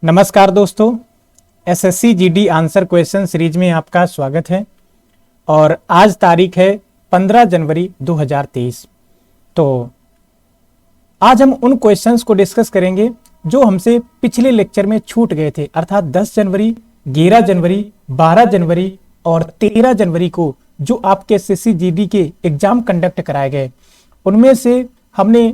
नमस्कार दोस्तों, SSC GD answer question series में आपका स्वागत है। और आज तारीख है 15 जनवरी 2023। तो आज हम उन क्वेश्चंस को डिस्कस करेंगे जो हमसे पिछले लेक्चर में छूट गए थे, अर्थात 10 जनवरी, 11 जनवरी, 12 जनवरी और 13 जनवरी को जो आपके एसएससी जीडी के एग्जाम कंडक्ट कराए गए, उनमें से हमने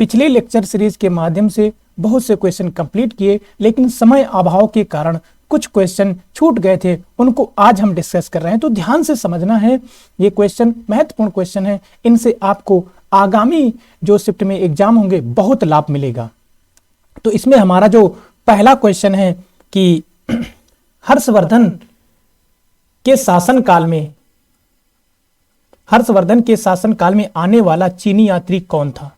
पिछले लेक्चर सीरीज के माध्यम से बहुत से क्वेश्चन कंप्लीट किए, लेकिन समय अभाव के कारण कुछ क्वेश्चन छूट गए थे, उनको आज हम डिस्कस कर रहे हैं। तो ध्यान से समझना है, ये क्वेश्चन महत्वपूर्ण क्वेश्चन है, इनसे आपको आगामी जो शिफ्ट में एग्जाम होंगे बहुत लाभ मिलेगा। तो इसमें हमारा जो पहला क्वेश्चन है कि हर्षवर्धन के शासनकाल में आने वाला चीनी यात्री कौन था।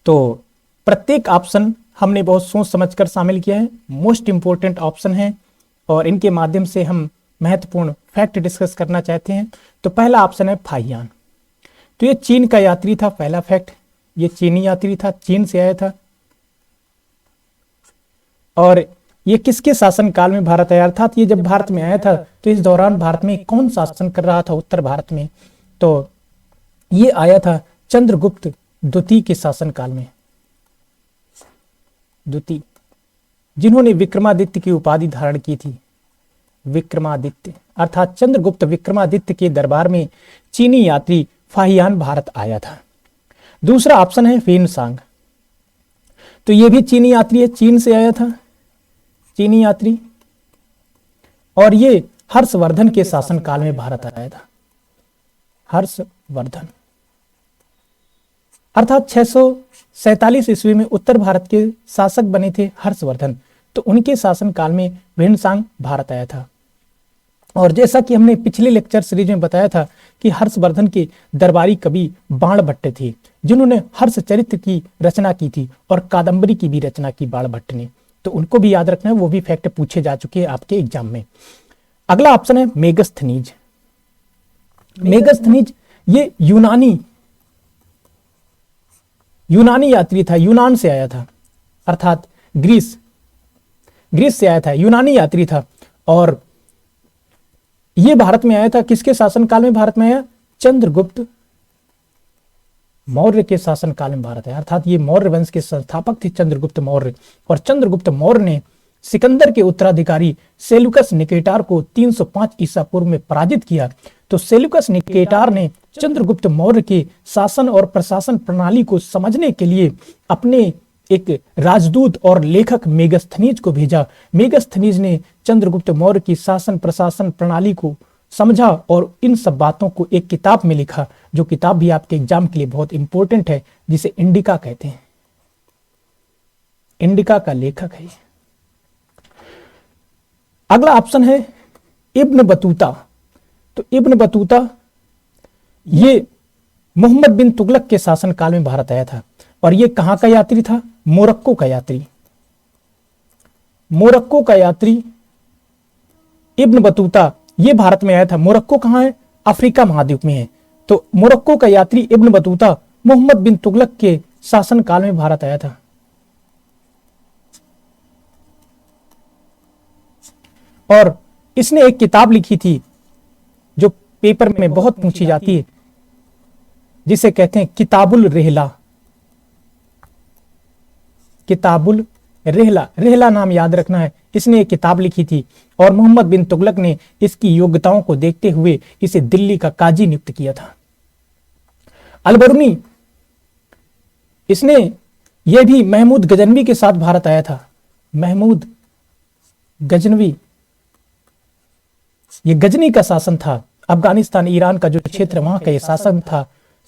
तो प्रत्येक ऑप्शन हमने बहुत सोच समझकर शामिल किया है, मोस्ट इंपोर्टेंट ऑप्शन है और इनके माध्यम से हम महत्वपूर्ण फैक्ट डिस्कस करना चाहते हैं। तो पहला ऑप्शन है फाहियान। तो ये चीन का यात्री था, पहला फैक्ट, ये चीनी यात्री था, चीन से आया था। और ये किसके शासनकाल में भारत आया, अर्थात ये जब भारत में आया था तो इस दौरान भारत में कौन शासन कर रहा था उत्तर भारत में। तो ये आया था चंद्रगुप्त द्वितीय के शासनकाल में, द्वितीय, जिन्होंने विक्रमादित्य की उपाधि धारण की थी। विक्रमादित्य अर्थात चंद्रगुप्त विक्रमादित्य के दरबार में चीनी यात्री फाहियान भारत आया था। दूसरा ऑप्शन है ह्वेनसांग। तो यह भी चीनी यात्री है, चीन से आया था, चीनी यात्री, और ये हर्षवर्धन के शासनकाल में भारत आया था। हर्षवर्धन अर्थात 647 ईस्वी में उत्तर भारत के शासक बने थे हर्षवर्धन, तो उनके शासनकाल में ह्वेनसांग भारत आया था। और जैसा कि हमने पिछले लेक्चर सीरीज में बताया था कि हर्षवर्धन के दरबारी कवि बाणभट्ट थे, जिन्होंने हर्षचरित्र की रचना की थी और कादंबरी की भी रचना की बाणभट्ट ने। तो उनको भी याद रखना है, वो भी फैक्ट पूछे जा चुके हैं आपके एग्जाम में। अगला ऑप्शन है मेगस्थनीज। मेगस्थनीज ये यूनानी यात्री था, यूनान से आया था, अर्थात ग्रीस से आया था, यूनानी यात्री था। और यह भारत में आया था, किसके शासनकाल में भारत में आया, चंद्रगुप्त मौर्य के शासनकाल में भारत आया, अर्थात ये मौर्य वंश के संस्थापक थे चंद्रगुप्त मौर्य। और चंद्रगुप्त मौर्य ने सिकंदर के उत्तराधिकारी सेल्यूकस निकेटार को 305 ईसा पूर्व में पराजित किया। तो सेल्यूकस निकेटार ने चंद्रगुप्त मौर्य के शासन और प्रशासन प्रणाली को समझने के लिए अपने एक राजदूत और लेखक मेगस्थनीज को भेजा। मेगस्थनीज ने चंद्रगुप्त मौर्य की शासन प्रशासन प्रणाली को समझा और इन सब बातों को एक किताब में लिखा, जो किताब भी आपके एग्जाम के लिए बहुत इंपॉर्टेंट है, जिसे इंडिका कहते हैं। इंडिका का लेखक है। अगला ऑप्शन है इब्न बतूता। तो इब्न बतूता ये मोहम्मद बिन तुगलक के शासनकाल में भारत आया था। और ये कहां का यात्री था, मोरक्को का यात्री। मोरक्को का यात्री इब्न बतूता ये भारत में आया था। मोरक्को कहां है, अफ्रीका महाद्वीप में है। तो मोरक्को का यात्री इब्न बतूता मोहम्मद बिन तुगलक के शासनकाल में भारत आया था। और इसने एक किताब लिखी थी जो पेपर में बहुत पूछी जाती है, जिसे कहते हैं किताबुल रेहला। किताबुल रेहला, रेहला नाम याद रखना है। इसने एक किताब लिखी थी और मोहम्मद बिन तुगलक ने इसकी योग्यताओं को देखते हुए इसे दिल्ली का काजी नियुक्त किया था। अलबरूनी, इसने यह भी महमूद गजनवी के साथ भारत आया था। महमूद गजनवी, ये गजनी का शासन था, अफगानिस्तान ईरान का जो क्षेत्र वहां का ये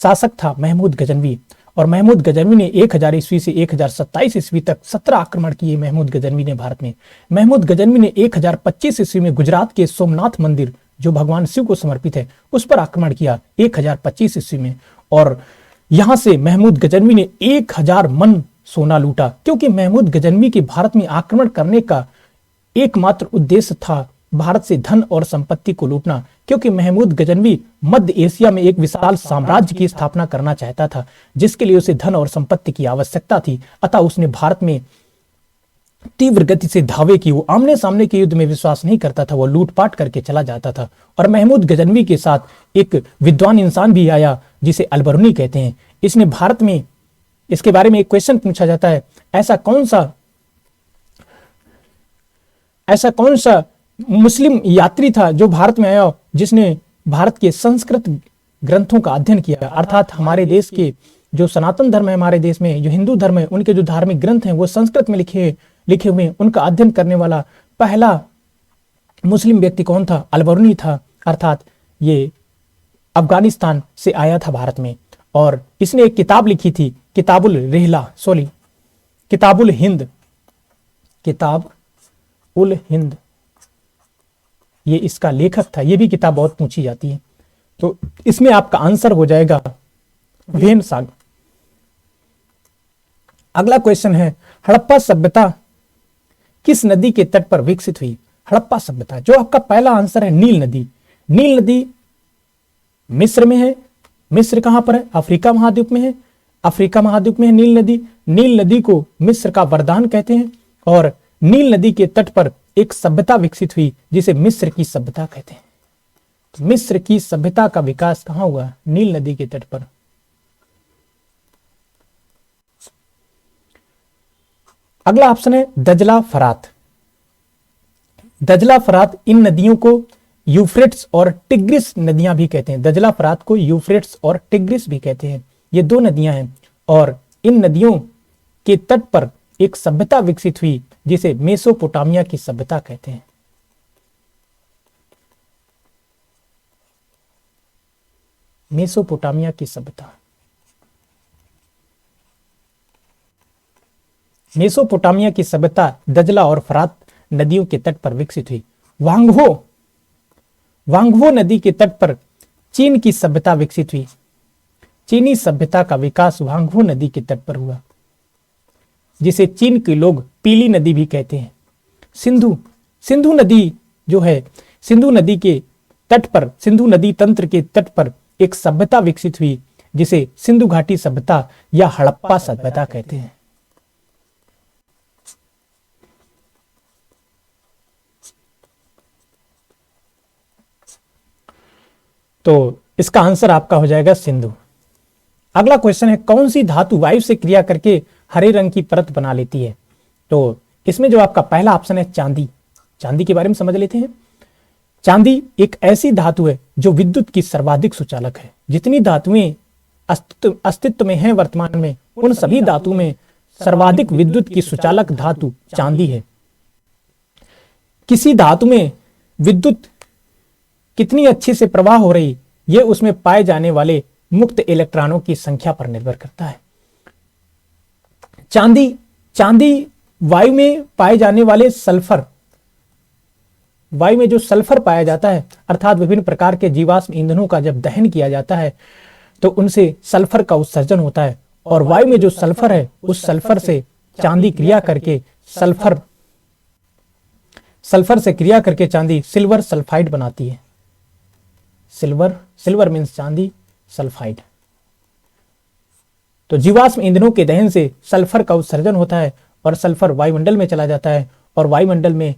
शासक था महमूद गजनवी। और महमूद गजनवी ने 1000 ईस्वी से 1027 ईस्वी तक 17 आक्रमण किए महमूद गजनवी ने भारत में। महमूद गजनवी ने 1025 ईस्वी में गुजरात के सोमनाथ मंदिर, जो भगवान शिव को समर्पित है, उस पर आक्रमण किया 1025 ईस्वी में। और यहां से महमूद गजनवी ने 1000 मन सोना लूटा, क्योंकि महमूद गजनवी के भारत में आक्रमण करने का एकमात्र उद्देश्य था भारत से धन और संपत्ति को लूटना, क्योंकि महमूद गजनवी मध्य एशिया में एक विशाल साम्राज्य की स्थापना करना चाहता था, जिसके लिए उसे धन और संपत्ति की आवश्यकता थी। अतः उसने भारत में तीव्र गति से धावे की, वो आमने सामने के युद्ध में विश्वास नहीं करता था, वो लूटपाट करके चला जाता था। और महमूद गजनवी के साथ एक विद्वान इंसान भी आया जिसे अलबरूनी कहते हैं। इसने भारत में, इसके बारे में एक क्वेश्चन पूछा जाता है, ऐसा कौन सा मुस्लिम यात्री था जो भारत में आया जिसने भारत के संस्कृत ग्रंथों का अध्ययन किया, अर्थात हमारे देश के जो सनातन धर्म है, हमारे देश में जो हिंदू धर्म है, उनके जो धार्मिक ग्रंथ हैं वो संस्कृत में लिखे हुए, उनका अध्ययन करने वाला पहला मुस्लिम व्यक्ति कौन था? अलबरूनी था, अर्थात ये अफगानिस्तान से आया था भारत में। और इसने एक किताब लिखी थी, किताबुल हिंद, ये इसका लेखक था। ये भी किताब बहुत पूछी जाती है। तो इसमें आपका आंसर हो जाएगा वेन सागर। अगला क्वेश्चन है, हड़प्पा सभ्यता किस नदी के तट पर विकसित हुई? हड़प्पा सभ्यता, जो आपका पहला आंसर है नील नदी। नील नदी मिस्र में है। मिस्र कहां पर है? अफ्रीका महाद्वीप में है। अफ्रीका महाद्वीप में है नील नदी। नील नदी को मिस्र का वरदान कहते हैं। और नील नदी के तट पर एक सभ्यता विकसित हुई जिसे मिस्र की सभ्यता कहते हैं। तो मिस्र की सभ्यता का विकास कहां हुआ? नील नदी के तट पर। अगला ऑप्शन है दजला फरात। दजला फरात, इन नदियों को यूफ्रेट्स और टिग्रिस नदियां भी कहते हैं। दजला फरात को यूफ्रेट्स और टिग्रिस भी कहते हैं। ये दो नदियां हैं और इन नदियों के तट पर एक सभ्यता विकसित हुई जिसे मेसोपोटामिया की सभ्यता कहते हैं। मेसोपोटामिया की सभ्यता। मेसोपोटामिया की सभ्यता दजला और फरात नदियों के तट पर विकसित हुई। वांगवो नदी के तट पर चीन की सभ्यता विकसित हुई। चीनी सभ्यता का विकास वांगवो नदी के तट पर हुआ जिसे चीन के लोग पीली नदी भी कहते हैं। सिंधु नदी जो है, सिंधु नदी के तट पर, सिंधु नदी तंत्र के तट पर एक सभ्यता विकसित हुई जिसे सिंधु घाटी सभ्यता या हड़प्पा सभ्यता कहते हैं। तो इसका आंसर आपका हो जाएगा सिंधु। अगला क्वेश्चन है, कौन सी धातु वायु से क्रिया करके हरे रंग की परत बना लेती है? तो इसमें जो आपका पहला ऑप्शन है चांदी। चांदी के बारे में समझ लेते हैं। चांदी एक ऐसी धातु है जो विद्युत की सर्वाधिक सुचालक है। जितनी धातुएं अस्तित्व में हैं वर्तमान में, उन सभी धातु में सर्वाधिक विद्युत की सुचालक धातु चांदी है। किसी धातु में विद्युत कितनी अच्छे से प्रवाह हो रही, यह उसमें पाए जाने वाले मुक्त इलेक्ट्रॉनों की संख्या पर निर्भर करता है। चांदी वायु में पाए जाने वाले सल्फर, वायु में जो सल्फर पाया जाता है, अर्थात विभिन्न प्रकार के जीवाश्म ईंधनों का जब दहन किया जाता है तो उनसे सल्फर का उत्सर्जन होता है। और वायु में जो सल्फर है, उस सल्फर से चांदी क्रिया करके सल्फर से क्रिया करके चांदी सिल्वर सल्फाइड बनाती है। सिल्वर मीन्स चांदी, सल्फाइड। तो जीवाश्म ईंधनों के दहन से सल्फर का उत्सर्जन होता है और सल्फर वायुमंडल में चला जाता है और वायुमंडल में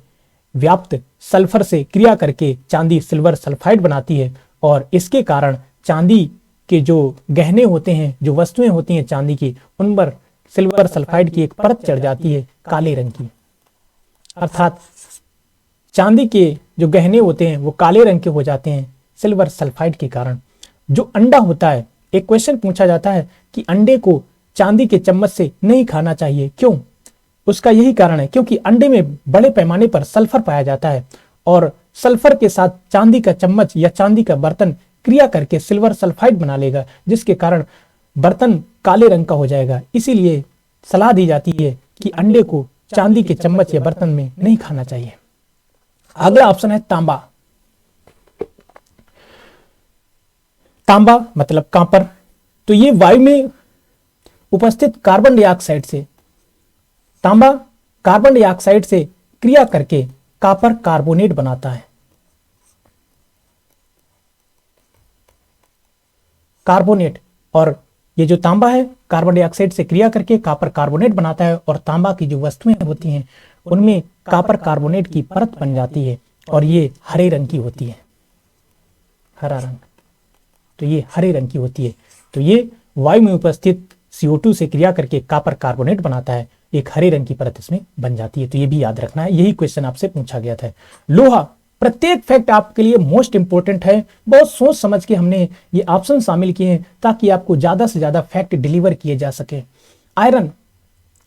व्याप्त सल्फर से क्रिया करके चांदी सिल्वर सल्फाइड बनाती है। और इसके कारण चांदी के जो गहने होते हैं, जो वस्तुएं होती हैं चांदी की, उन पर सिल्वर सल्फाइड की एक परत चढ़ जाती है काले रंग की। अर्थात चांदी के जो गहने होते हैं वो काले रंग के हो जाते हैं सिल्वर सल्फाइड के कारण। जो अंडा होता है, एक क्वेश्चन पूछा जाता है कि अंडे को चांदी के चम्मच से नहीं खाना चाहिए, क्यों? उसका यही कारण है क्योंकि अंडे में बड़े पैमाने पर सल्फर पाया जाता है और सल्फर के साथ चांदी का चम्मच या चांदी का बर्तन क्रिया करके सिल्वर सल्फाइड बना लेगा, जिसके कारण बर्तन काले रंग का हो जाएगा। इसीलिए सलाह दी जाती है कि अंडे को चांदी के चम्मच या बर्तन में नहीं खाना चाहिए। अगला ऑप्शन है तांबा। तांबा मतलब कांपर। तो ये वायु में उपस्थित कार्बन डाइऑक्साइड से, तांबा कार्बन डाइऑक्साइड से क्रिया करके कॉपर कार्बोनेट बनाता है। कार्बोनेट, और ये जो तांबा है कार्बन डाइऑक्साइड से क्रिया करके कॉपर कार्बोनेट बनाता है और तांबा की जो वस्तुएं होती हैं उनमें कॉपर कार्बोनेट की परत बन जाती है और ये हरे रंग की होती है, हरा रंग, तो ये हरे रंग की होती है। तो ये वायु में उपस्थित CO2 से क्रिया करके कॉपर कार्बोनेट बनाता है, एक हरे रंग की परत इसमें बन जाती है। तो ये भी याद रखना है, यही क्वेश्चन आपसे पूछा गया था। लोहा, प्रत्येक फैक्ट आपके लिए मोस्ट इंपॉर्टेंट है, बहुत सोच समझ के हमने ये ऑप्शन शामिल किए हैं ताकि आपको ज्यादा से ज्यादा फैक्ट डिलीवर किए जा सके। आयरन,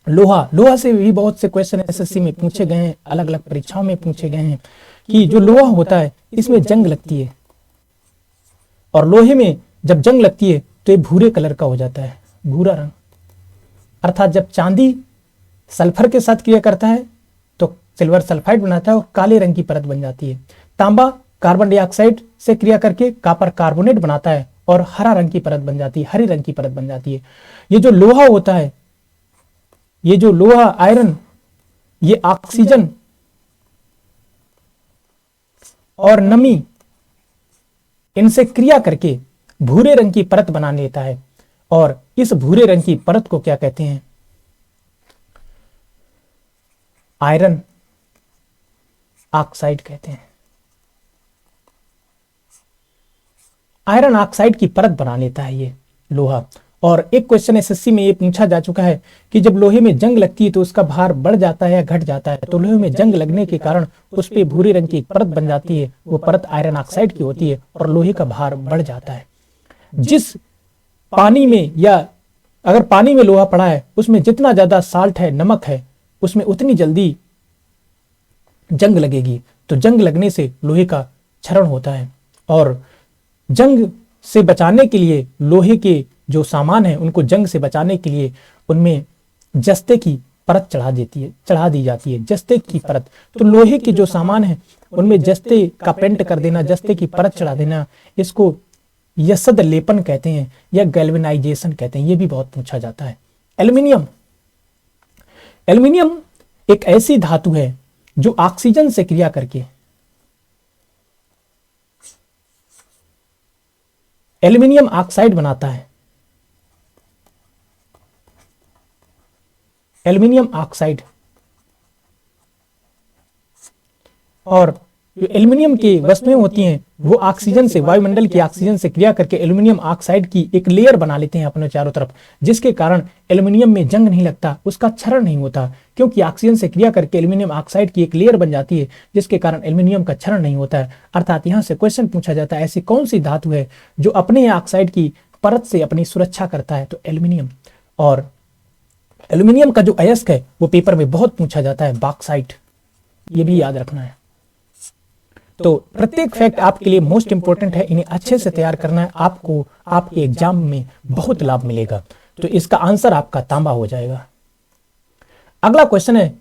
लोहा, लोहा से भी बहुत से क्वेश्चन SSC में पूछे गए हैं, अलग अलग परीक्षाओं में पूछे गए हैं कि जो लोहा होता है इसमें जंग लगती है और लोहे में जब जंग लगती है तो ये भूरे कलर का हो जाता है, भूरा रंग। अर्थात जब चांदी सल्फर के साथ क्रिया करता है तो सिल्वर सल्फाइड बनाता है और काले रंग की परत बन जाती है। तांबा कार्बन डाइऑक्साइड से क्रिया करके कॉपर कार्बोनेट बनाता है और हरा रंग की परत बन जाती है, हरे रंग की परत बन जाती है। ये जो लोहा होता है, ये जो लोहा आयरन, ये ऑक्सीजन और नमी इनसे क्रिया करके भूरे रंग की परत बना लेता है और इस भूरे रंग की परत को क्या कहते हैं? आयरन ऑक्साइड कहते हैं। आयरन ऑक्साइड की परत बना लेता है ये लोहा। और एक क्वेश्चन SSC में ये पूछा जा चुका है कि जब लोहे में जंग लगती है तो उसका भार बढ़ जाता है या घट जाता है। तो लोहे में जंग लगने के कारण उस पे भूरे रंग की एक परत बन जाती है, वो परत आयरन ऑक्साइड की होती है और लोहे का भार बढ़ जाता है। जिस पानी में, या अगर पानी में लोहा पड़ा है उसमें जितना ज्यादा साल्ट है, नमक है, उसमें उतनी जल्दी जंग लगेगी। तो जंग लगने से लोहे का क्षरण होता है और जंग से बचाने के लिए लोहे के जो सामान है उनको जंग से बचाने के लिए उनमें जस्ते की परत चढ़ा दी जाती है, जस्ते की परत। तो लोहे के जो सामान है उनमें जस्ते का पेंट कर देना, जस्ते की परत चढ़ा देना, इसको यसद लेपन कहते हैं या गैल्वेनाइजेशन कहते हैं। ये भी बहुत पूछा जाता है। एल्युमिनियम, एल्युमिनियम एक ऐसी धातु है जो ऑक्सीजन से क्रिया करके एल्युमिनियम ऑक्साइड बनाता है, एल्युमिनियम ऑक्साइड। और जो एल्युमिनियम की वस्तुएं होती हैं वो ऑक्सीजन से, वायुमंडल की ऑक्सीजन से क्रिया करके एल्युमिनियम ऑक्साइड की एक लेयर बना लेते हैं अपने चारों तरफ, जिसके कारण एल्युमिनियम में जंग नहीं लगता, उसका क्षरण नहीं होता, क्योंकि ऑक्सीजन से क्रिया करके एल्युमिनियम ऑक्साइड की एक लेयर बन जाती है जिसके कारण एल्युमिनियम का क्षरण नहीं होता है। अर्थात यहाँ से क्वेश्चन पूछा जाता है ऐसी कौन सी धातु है जो अपने ऑक्साइड की परत से अपनी सुरक्षा करता है? तो एल्युमिनियम। और एल्युमिनियम का जो अयस्क है वो पेपर में बहुत पूछा जाता है, बॉक्साइट। ये भी याद रखना है। तो प्रत्येक फैक्ट आपके लिए मोस्ट इंपॉर्टेंट है, इन्हें अच्छे से तैयार करना है, आपको आपके एग्जाम में बहुत लाभ मिलेगा। तो इसका आंसर आपका तांबा हो जाएगा। अगला क्वेश्चन है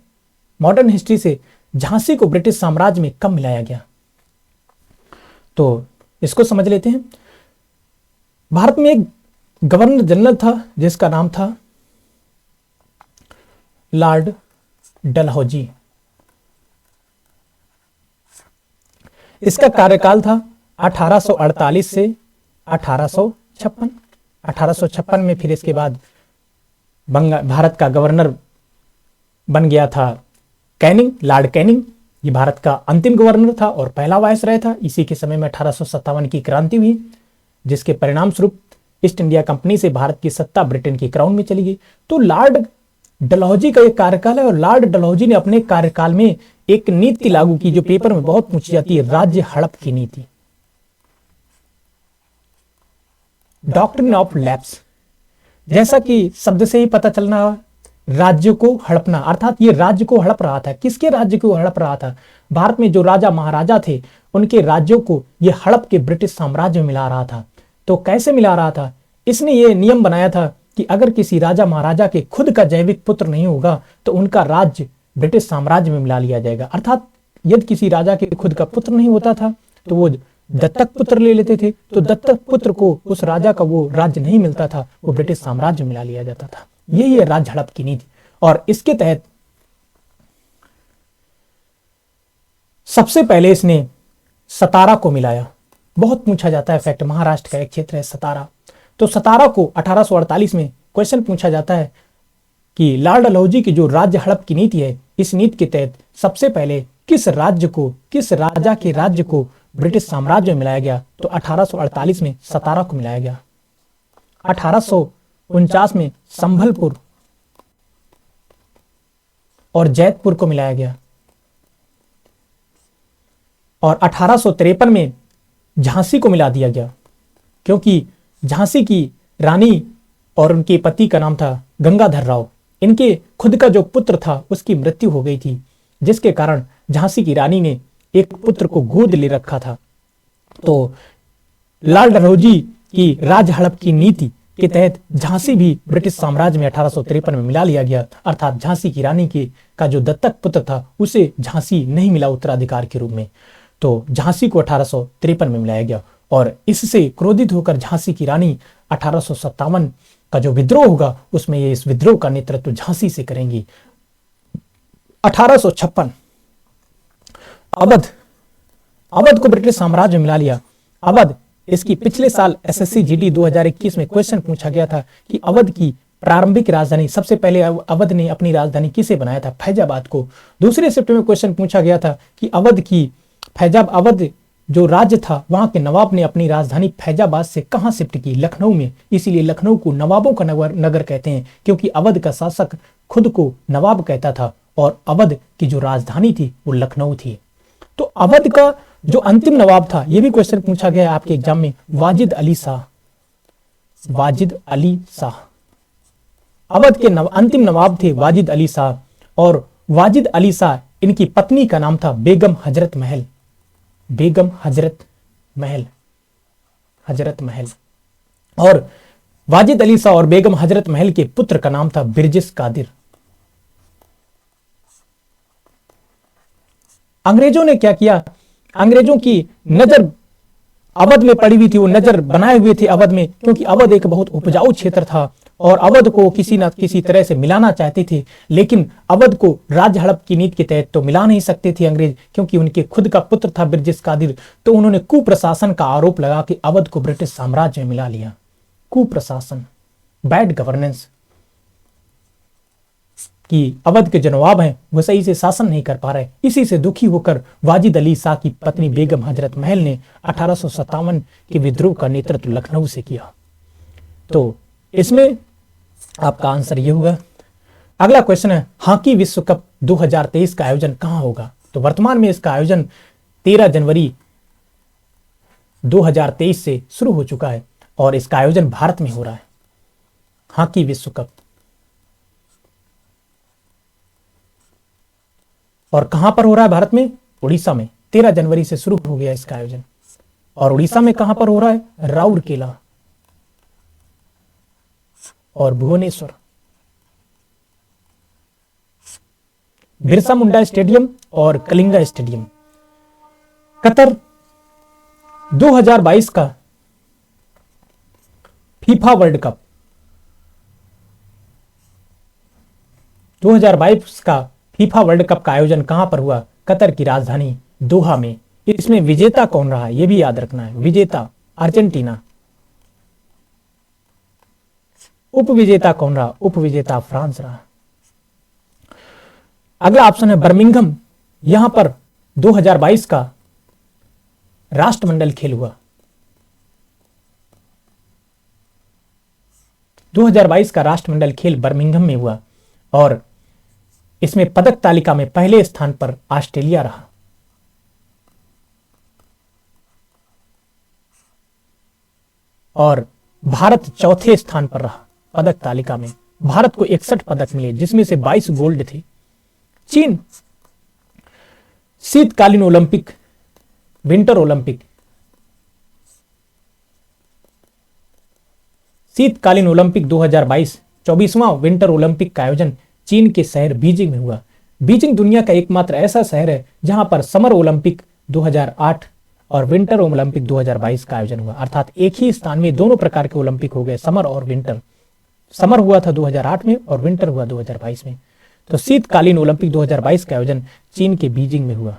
मॉडर्न हिस्ट्री से, झांसी को ब्रिटिश साम्राज्य में कब मिलाया गया? तो इसको समझ लेते हैं। भारत में एक गवर्नर जनरल था जिसका नाम था लॉर्ड डलहौजी। इसका कार्यकाल था 1848 से 1856। 1856 में फिर इसके बाद भारत का गवर्नर बन गया था कैनिंग, लॉर्ड कैनिंग। ये भारत का अंतिम गवर्नर था और पहला वायसराय था। इसी के समय में 1857 की क्रांति हुई, जिसके परिणाम स्वरूप ईस्ट इंडिया कंपनी से भारत की सत्ता ब्रिटेन की क्राउन में चली गई। तो लॉर्ड डलहौजी का एक कार्यकाल है और लॉर्ड डलहौजी ने अपने कार्यकाल में एक नीति लागू की जो पेपर में बहुत पूछी जाती है, राज्य हड़प की नीति, डॉक्ट्रिन ऑफ लैप्स। जैसा कि शब्द से ही पता चलना, राज्य को हड़पना, अर्थात ये राज्य को हड़प रहा था। किसके राज्य को हड़प रहा था? भारत में जो राजा महाराजा थे उनके राज्यों को ये हड़प के ब्रिटिश साम्राज्य में मिला रहा था। तो कैसे मिला रहा था? इसने ये नियम बनाया था कि अगर किसी राजा महाराजा के खुद का जैविक पुत्र नहीं होगा तो उनका राज्य ब्रिटिश साम्राज्य में मिला लिया जाएगा। अर्थात यदि किसी राजा के खुद का पुत्र नहीं होता था तो वो दत्तक पुत्र ले लेते थे, तो दत्तक पुत्र को उस राजा का वो राज्य नहीं मिलता था, वो ब्रिटिश साम्राज्य में मिला लिया जाता था। यही है राज्य हड़प की नीति। और इसके तहत सबसे पहले इसने सतारा को मिलाया। बहुत पूछा जाता है फैक्ट, महाराष्ट्र का एक क्षेत्र है सतारा। तो सतारा को 1848 में क्वेश्चन पूछा जाता है कि लॉर्ड डलहौजी की जो राज्य हड़प की नीति है इस नीति के तहत सबसे पहले किस राजा के राज्य को ब्रिटिश साम्राज्य में मिलाया गया? तो 1848 में सतारा को मिलाया गया, 1849 में संभलपुर और जैतपुर को मिलाया गया, और 1853 में झांसी को मिला दिया गया, क्योंकि झांसी की रानी और उनके पति का नाम था गंगाधर राव। इनके खुद का जो पुत्र था उसकी मृत्यु हो गई थी, जिसके कारण झांसी की रानी ने एक पुत्र को गोद ले रखा था। तो लाल डलहौजी की राज हड़प की नीति के तहत झांसी भी ब्रिटिश साम्राज्य में 1853 में मिला लिया गया, अर्थात झांसी की रानी का जो दत्तक पुत्र था उसे झांसी नहीं मिला उत्तराधिकार के रूप में, तो झांसी को 1853 में मिलाया गया। और इससे क्रोधित होकर झांसी की रानी 1857 का जो विद्रोह होगा उसमें ये इस विद्रोह का नेतृत्व झांसी से करेंगी। 1856 अवध को ब्रिटिश साम्राज्य में मिला लिया। अवध, इसकी पिछले साल एसएससी जीडी 2021 में क्वेश्चन पूछा गया था कि अवध की प्रारंभिक राजधानी, सबसे पहले अवध ने अपनी राजधानी किसे बनाया था? फैजाबाद को। दूसरे शिफ्ट में क्वेश्चन पूछा गया था कि अवध जो राज्य था वहां के नवाब ने अपनी राजधानी फैजाबाद से कहां शिफ्ट की? लखनऊ में। इसीलिए लखनऊ को नवाबों का नगर कहते हैं, क्योंकि अवध का शासक खुद को नवाब कहता था और अवध की जो राजधानी थी वो लखनऊ थी। तो अवध का जो अंतिम नवाब था, यह भी क्वेश्चन पूछा गया है आपके एग्जाम में, वाजिद अली शाह। अवध के अंतिम नवाब थे वाजिद अली शाह, और वाजिद अली शाह इनकी पत्नी का नाम था बेगम हजरत महल। और वाजिद अली शाह और बेगम हजरत महल के पुत्र का नाम था बिरजिस कादिर। अंग्रेजों ने क्या किया? अंग्रेजों की नजर अवध में पड़ी हुई थी, वो नजर बनाए हुए थे अवध में, क्योंकि अवध एक बहुत उपजाऊ क्षेत्र था और अवध को किसी न किसी तरह से मिलाना चाहते थे, लेकिन अवध को राज्य हड़प की नीति के तहत तो मिला नहीं सकते थे अंग्रेज, क्योंकि उनके खुद का पुत्र था बिरजिस कादिर। तो उन्होंने कुप्रशासन का आरोप लगा कि अवध को ब्रिटिश साम्राज्य में मिला लिया। कुप्रशासन, बैड गवर्नेंस, कि अवध के जो नवाब हैं वो सही से शासन नहीं कर पा रहे। इसी से दुखी होकर वाजिद अली शाह की पत्नी बेगम हजरत महल ने 1857 के विद्रोह का नेतृत्व लखनऊ से किया। तो इसमें आपका आंसर ये होगा। अगला क्वेश्चन है, हॉकी विश्व कप 2023 का आयोजन कहां होगा? तो वर्तमान में इसका आयोजन 13 जनवरी 2023 से शुरू हो चुका है और इसका आयोजन भारत में हो रहा है। हॉकी विश्व कप, और कहां पर हो रहा है? भारत में, उड़ीसा में। 13 जनवरी से शुरू हो गया इसका आयोजन। और उड़ीसा में कहां पर हो रहा है? राउरकेला और भुवनेश्वर, बिरसा मुंडा स्टेडियम और कलिंगा स्टेडियम। कतर 2022 का फीफा वर्ल्ड कप, 2022 का फीफा वर्ल्ड कप का आयोजन कहां पर हुआ? कतर की राजधानी दोहा में। इसमें विजेता कौन रहा? यह भी याद रखना है। विजेता अर्जेंटीना। उपविजेता कौन रहा? उपविजेता फ्रांस रहा। अगला ऑप्शन है बर्मिंघम, यहां पर 2022 का राष्ट्रमंडल खेल हुआ। 2022 का राष्ट्रमंडल खेल बर्मिंघम में हुआ और इसमें पदक तालिका में पहले स्थान पर ऑस्ट्रेलिया रहा। और भारत चौथे स्थान पर रहा पदक तालिका में। भारत को 61 पदक मिले, जिसमें से 22 गोल्ड थे। चीन शीतकालीन ओलंपिक, विंटर ओलंपिक, शीतकालीन ओलंपिक 2022 24वां विंटर ओलंपिक का आयोजन चीन के शहर बीजिंग में हुआ। बीजिंग दुनिया का एकमात्र ऐसा शहर है जहां पर समर ओलंपिक 2008 और विंटर ओलंपिक 2022 का आयोजन हुआ, अर्थात एक ही स्थान में दोनों प्रकार के ओलंपिक हो गए, समर और विंटर। समर हुआ था 2008 में और विंटर हुआ 2022 में। तो शीतकालीन ओलंपिक 2022 का आयोजन चीन के बीजिंग में हुआ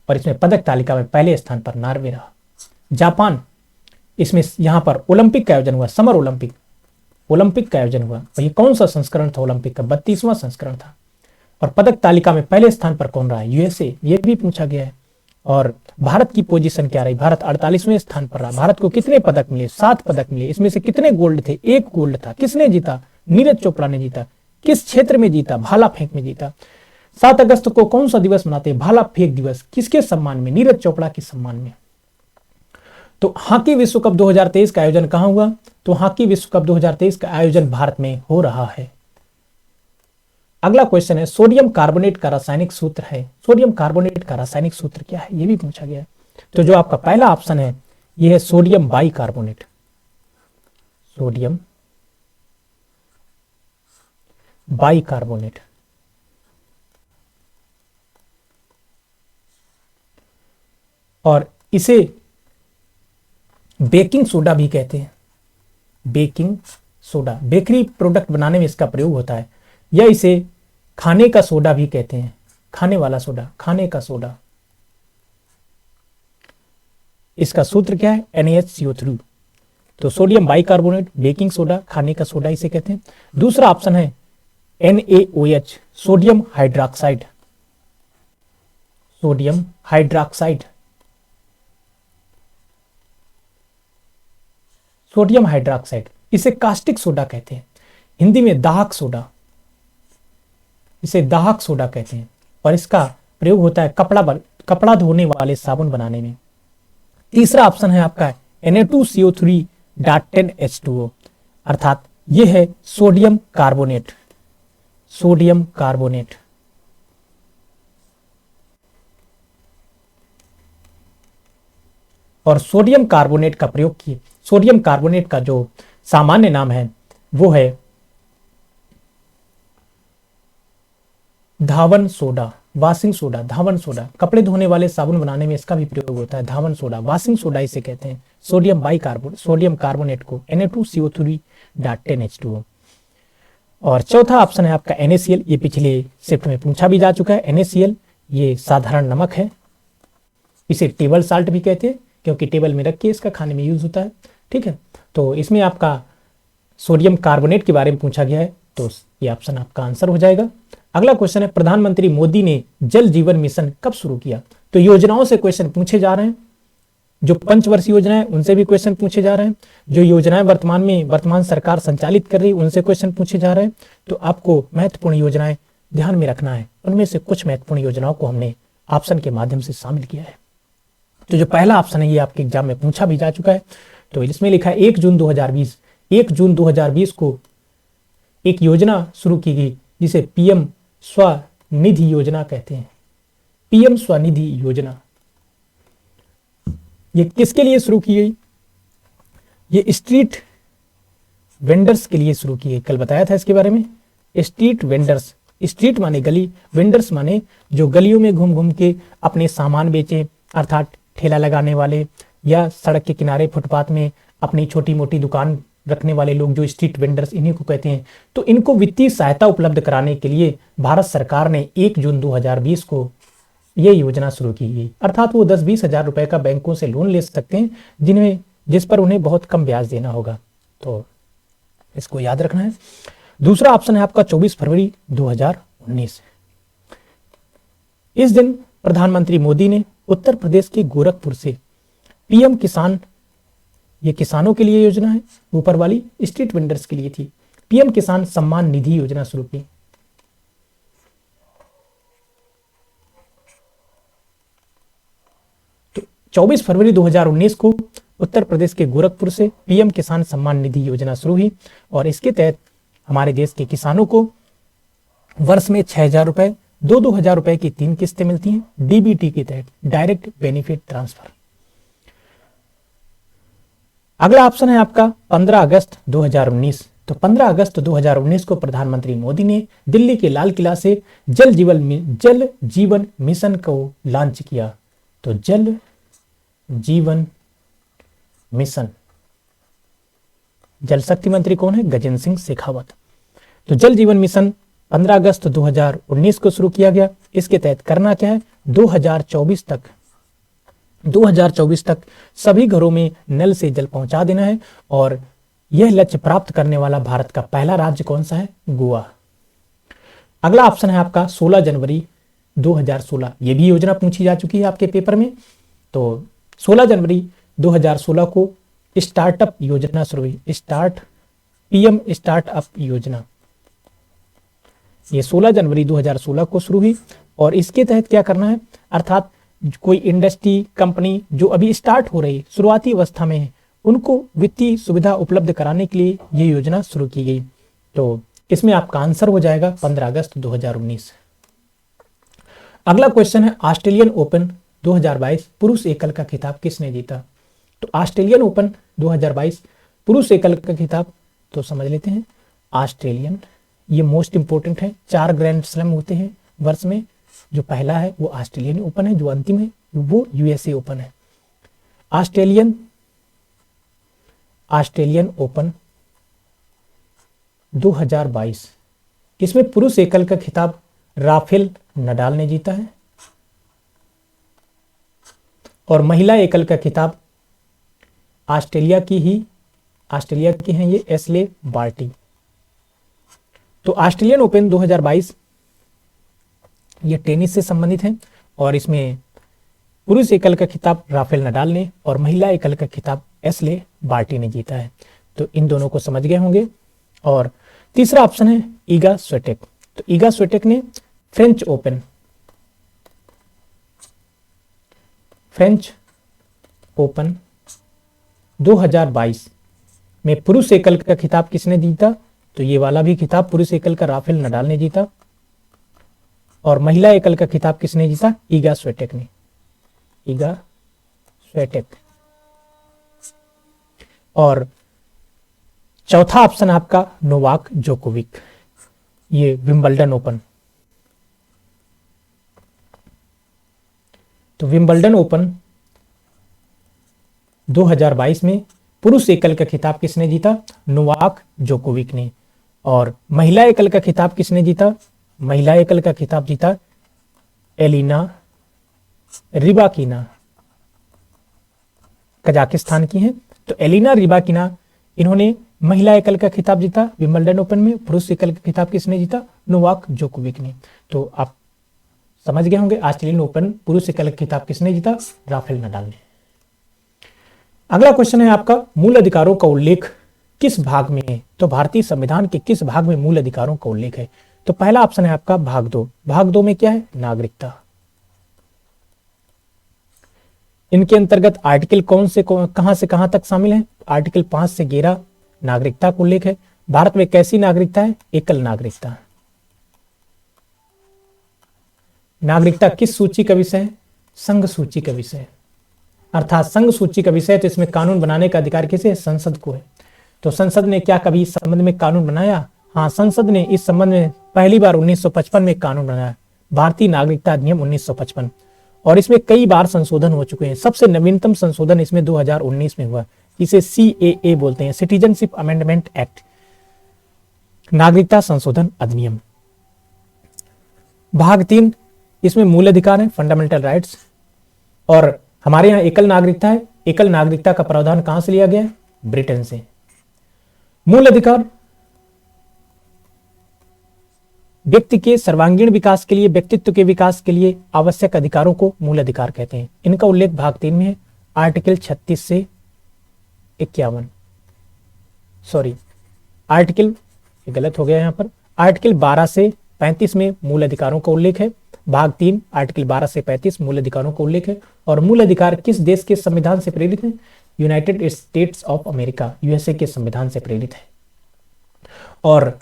और इसमें पदक तालिका में पहले स्थान पर नॉर्वे रहा। जापान, इसमें यहां पर ओलंपिक का आयोजन हुआ, समर ओलंपिक ओलंपिक का आयोजन हुआ और ये कौन सा संस्करण था ओलंपिक का? 32वां संस्करण था। और पदक तालिका में पहले स्थान पर कौन रहा है? यूएसए, ये भी पूछा गया है। और भारत की पोजीशन क्या रही? भारत 48वें स्थान पर रहा। भारत को कितने पदक मिले? 7 पदक मिले। इसमें से कितने गोल्ड थे? 1 गोल्ड था। किसने जीता? नीरज चोपड़ा ने जीता। किस क्षेत्र में जीता? भाला फेंक में जीता। 7 अगस्त को कौन सा दिवस मनाते हैं? भाला फेंक दिवस। किसके सम्मान में? नीरज चोपड़ा के सम्मान में। तो हॉकी विश्व कप 2023 का आयोजन कहां हुआ? तो हॉकी विश्व कप 2023 का आयोजन भारत में हो रहा है। अगला क्वेश्चन है, सोडियम कार्बोनेट का रासायनिक सूत्र है। सोडियम कार्बोनेट का रासायनिक सूत्र क्या है? यह भी पूछा गया है। तो जो आपका पहला ऑप्शन है यह है सोडियम बाइकार्बोनेट। Sodium bicarbonate. और इसे बेकिंग सोडा भी कहते हैं। बेकिंग सोडा, बेकरी प्रोडक्ट बनाने में इसका प्रयोग होता है। या इसे खाने का सोडा भी कहते हैं। खाने वाला सोडा, खाने का सोडा। इसका सूत्र क्या है? NaHCO3। तो सोडियम बाइकार्बोनेट, बेकिंग सोडा, खाने का सोडा इसे कहते हैं। दूसरा ऑप्शन है NaOH, sodium hydroxide. Sodium hydroxide. Sodium hydroxide, इसे कास्टिक सोडा कहते हैं। हिंदी में दाहक सोडा, इसे दाहक सोडा कहते हैं। और इसका प्रयोग होता है कपड़ा धोने वाले साबुन बनाने में। तीसरा ऑप्शन है आपका Na2CO3.10H2O, अर्थात यह है सोडियम कार्बोनेट। Sodium carbonate. और सोडियम कार्बोनेट का प्रयोग किए, सोडियम कार्बोनेट का जो सामान्य नाम है वो है धावन सोडा, वॉशिंग सोडा, धावन सोडा। कपड़े धोने वाले साबुन बनाने में इसका भी प्रयोग होता है, धावन सोडा, वॉशिंग सोडा इसे कहते हैं। सोडियम बाइकार्बोनेट, सोडियम कार्बोनेट को Na2CO3.10H2O। और चौथा ऑप्शन है आपका NaCl। ये पिछले शिफ्ट में पूछा भी जा चुका है। NaCl ये साधारण नमक है। इसे टेबल साल्ट भी कहते हैं क्योंकि टेबल में रख के इसका खाने में यूज होता है। ठीक है, तो इसमें आपका सोडियम कार्बोनेट के बारे में पूछा गया है, तो ये ऑप्शन आपका आंसर हो जाएगा। अगला क्वेश्चन है, प्रधानमंत्री मोदी ने जल जीवन मिशन कब शुरू किया? तो योजनाओं से क्वेश्चन पूछे जा रहे हैं। जो पंचवर्षीय योजनाएं उनसे भी क्वेश्चन पूछे जा रहे हैं। जो योजनाएं वर्तमान सरकार संचालित कर रही है उनसे क्वेश्चन पूछे जा रहे हैं। तो आपको महत्वपूर्ण योजनाएं ध्यान में रखना है। उनमें से कुछ महत्वपूर्ण योजनाओं को हमने ऑप्शन के माध्यम से शामिल किया है। तो जो पहला ऑप्शन है ये आपके एग्जाम में पूछा भी जा चुका है। तो इसमें लिखा है 1 जून 2020। 1 जून 2020 को एक योजना शुरू की गई जिसे पीएम स्वनिधि योजना कहते हैं। पीएम स्वनिधि योजना ये किसके लिए शुरू की गई? ये स्ट्रीट वेंडर्स के लिए शुरू की गई। कल बताया था इसके बारे में। स्ट्रीट वेंडर्स, स्ट्रीट माने गली, वेंडर्स माने जो गलियों में घूम घूम के अपने सामान बेचे, अर्थात ठेला लगाने वाले या सड़क के किनारे फुटपाथ में अपनी छोटी मोटी दुकान रखने वाले लोग, जो स्ट्रीट वेंडर्स इन्हीं को कहते हैं। तो इनको वित्तीय सहायता उपलब्ध कराने के लिए भारत सरकार ने 1 जून 2020 को ये योजना शुरू की गई। अर्थात वो 10-20 हजार रुपए का बैंकों से लोन ले सकते हैं जिस पर उन्हें बहुत कम ब्याज देना होगा। तो इसको याद रखना है। दूसरा ऑप्शन है आपका 24 फरवरी 2019। इस दिन प्रधानमंत्री मोदी ने उत्तर प्रदेश के गोरखपुर से पीएम किसान, ये किसानों के लिए योजना है, ऊपर वाली स्ट्रीट वेंडर्स के लिए थी, पीएम किसान सम्मान निधि योजना शुरू की। तो 24 फरवरी 2019 को उत्तर प्रदेश के गोरखपुर से पीएम किसान सम्मान निधि योजना शुरू हुई और इसके तहत हमारे देश के किसानों को वर्ष में 6,000 रुपए, 2,000 रुपए की 3 किस्तें मिलती हैं डीबीटी के तहत, डायरेक्ट बेनिफिट ट्रांसफर। अगला ऑप्शन है आपका 15 अगस्त 2019। तो 15 अगस्त 2019 को प्रधानमंत्री मोदी ने दिल्ली के लाल किला से जल जीवन मिशन को लॉन्च किया। तो जल जीवन मिशन, जल शक्ति मंत्री कौन है? गजेंद्र सिंह शेखावत। तो जल जीवन मिशन 15 अगस्त 2019 को शुरू किया गया। इसके तहत करना क्या है? 2024 तक सभी घरों में नल से जल पहुंचा देना है और यह लक्ष्य प्राप्त करने वाला भारत का पहला राज्य कौन सा है? गोवा। अगला ऑप्शन है आपका 16 जनवरी 2016। ये भी योजना पूछी जा चुकी है आपके पेपर में। तो 16 जनवरी 2016 को स्टार्टअप योजना शुरू हुई, पीएम स्टार्टअप योजना। ये 16 जनवरी 2016 को शुरू हुई और इसके तहत क्या करना है, अर्थात कोई इंडस्ट्री, कंपनी जो अभी स्टार्ट हो रही, शुरुआती अवस्था में है, उनको वित्तीय सुविधा उपलब्ध कराने के लिए ये योजना शुरू की गई। तो इसमें आपका आंसर हो जाएगा 15 अगस्त 2019। अगला क्वेश्चन है ऑस्ट्रेलियन ओपन 2022 पुरुष एकल का खिताब किसने जीता? तो ऑस्ट्रेलियन ओपन 2022 पुरुष एकल का खिताब, तो समझ लेते हैं ऑस्ट्रेलियन, ये मोस्ट इंपोर्टेंट है। 4 ग्रैंड स्लैम होते हैं वर्ष में, जो पहला है वो ऑस्ट्रेलियन ओपन है, जो अंतिम है वो यूएसए ओपन है। ऑस्ट्रेलियन ओपन 2022, इसमें पुरुष एकल का खिताब राफेल नडाल ने जीता है और महिला एकल का खिताब ऑस्ट्रेलिया की हैं ये एशले बार्टी। तो ऑस्ट्रेलियन ओपन 2022 ये टेनिस से संबंधित है और इसमें पुरुष एकल का खिताब राफेल नडाल ने और महिला एकल का खिताब एशले बार्टी ने जीता है। तो इन दोनों को समझ गए होंगे। और तीसरा ऑप्शन है ईगा स्विटेक। तो ईगा स्विटेक ने फ्रेंच ओपन 2022 में पुरुष एकल का खिताब किसने जीता? तो ये वाला भी खिताब पुरुष एकल का राफेल नडाल ने जीता और महिला एकल का खिताब किसने जीता? ईगा स्विटेक ने। और चौथा ऑप्शन आपका नोवाक जोकोविक, ये विंबलडन ओपन। तो विंबलडन ओपन 2022 में पुरुष एकल का खिताब किसने जीता? नोवाक जोकोविक ने। और महिला एकल का खिताब किसने जीता? महिला एकल का खिताब जीता एलिना रिबाकिना, कजाकिस्तान की हैं। तो एलिना रिबाकिना, इन्होंने महिला एकल का खिताब जीता विंबलडन ओपन में। पुरुष एकल का खिताब किसने जीता? नोवाक जोकोविक ने। तो आप समझ गए होंगे ऑस्ट्रेलियन ओपन पुरुष एकल का खिताब किसने जीता? राफेल नडाल ने। अगला क्वेश्चन है आपका मूल अधिकारों का उल्लेख किस भाग में है? तो भारतीय संविधान के किस भाग में मूल अधिकारों का उल्लेख है? तो पहला ऑप्शन है आपका भाग 2। भाग 2 में क्या है? नागरिकता। इनके अंतर्गत आर्टिकल कौन से कहां से कहां तक शामिल है? आर्टिकल 5 से 11 नागरिकता का उल्लेख है। भारत में कैसी नागरिकता है? एकल नागरिकता। नागरिकता किस सूची का विषय है? संघ सूची का विषय, अर्थात संघ सूची का विषय। तो इसमें कानून बनाने का अधिकार किसे है? संसद को है। तो संसद ने क्या कभी इस संबंध में कानून बनाया? हाँ, संसद ने इस संबंध में पहली बार 1955 में कानून बनाया, भारतीय नागरिकता अधिनियम 1955। और इसमें कई बार संशोधन हो चुके हैं। सबसे नवीनतम संशोधन इसमें 2019 में हुआ, इसे CAA बोलते हैं, सिटीजनशिप अमेंडमेंट एक्ट, नागरिकता संशोधन अधिनियम। भाग 3, इसमें मूल अधिकार है, फंडामेंटल राइट्स। और हमारे यहाँ एकल नागरिकता है। एकल नागरिकता का प्रावधान कहां से लिया गया है? ब्रिटेन से। मूल अधिकार व्यक्ति के सर्वांगीण विकास के लिए, व्यक्तित्व के विकास के लिए आवश्यक अधिकारों को मूल अधिकार कहते हैं। इनका उल्लेख भाग 3 में है, आर्टिकल 36 से 51, आर्टिकल गलत हो गया यहां पर, आर्टिकल 12 से 35 में मूल अधिकारों का उल्लेख है। भाग 3 आर्टिकल 12 से 35 मूल अधिकारों का उल्लेख है। और मूल अधिकार किस देश के संविधान से प्रेरित है? United states of America, USA के संविधान से प्रेरित है। और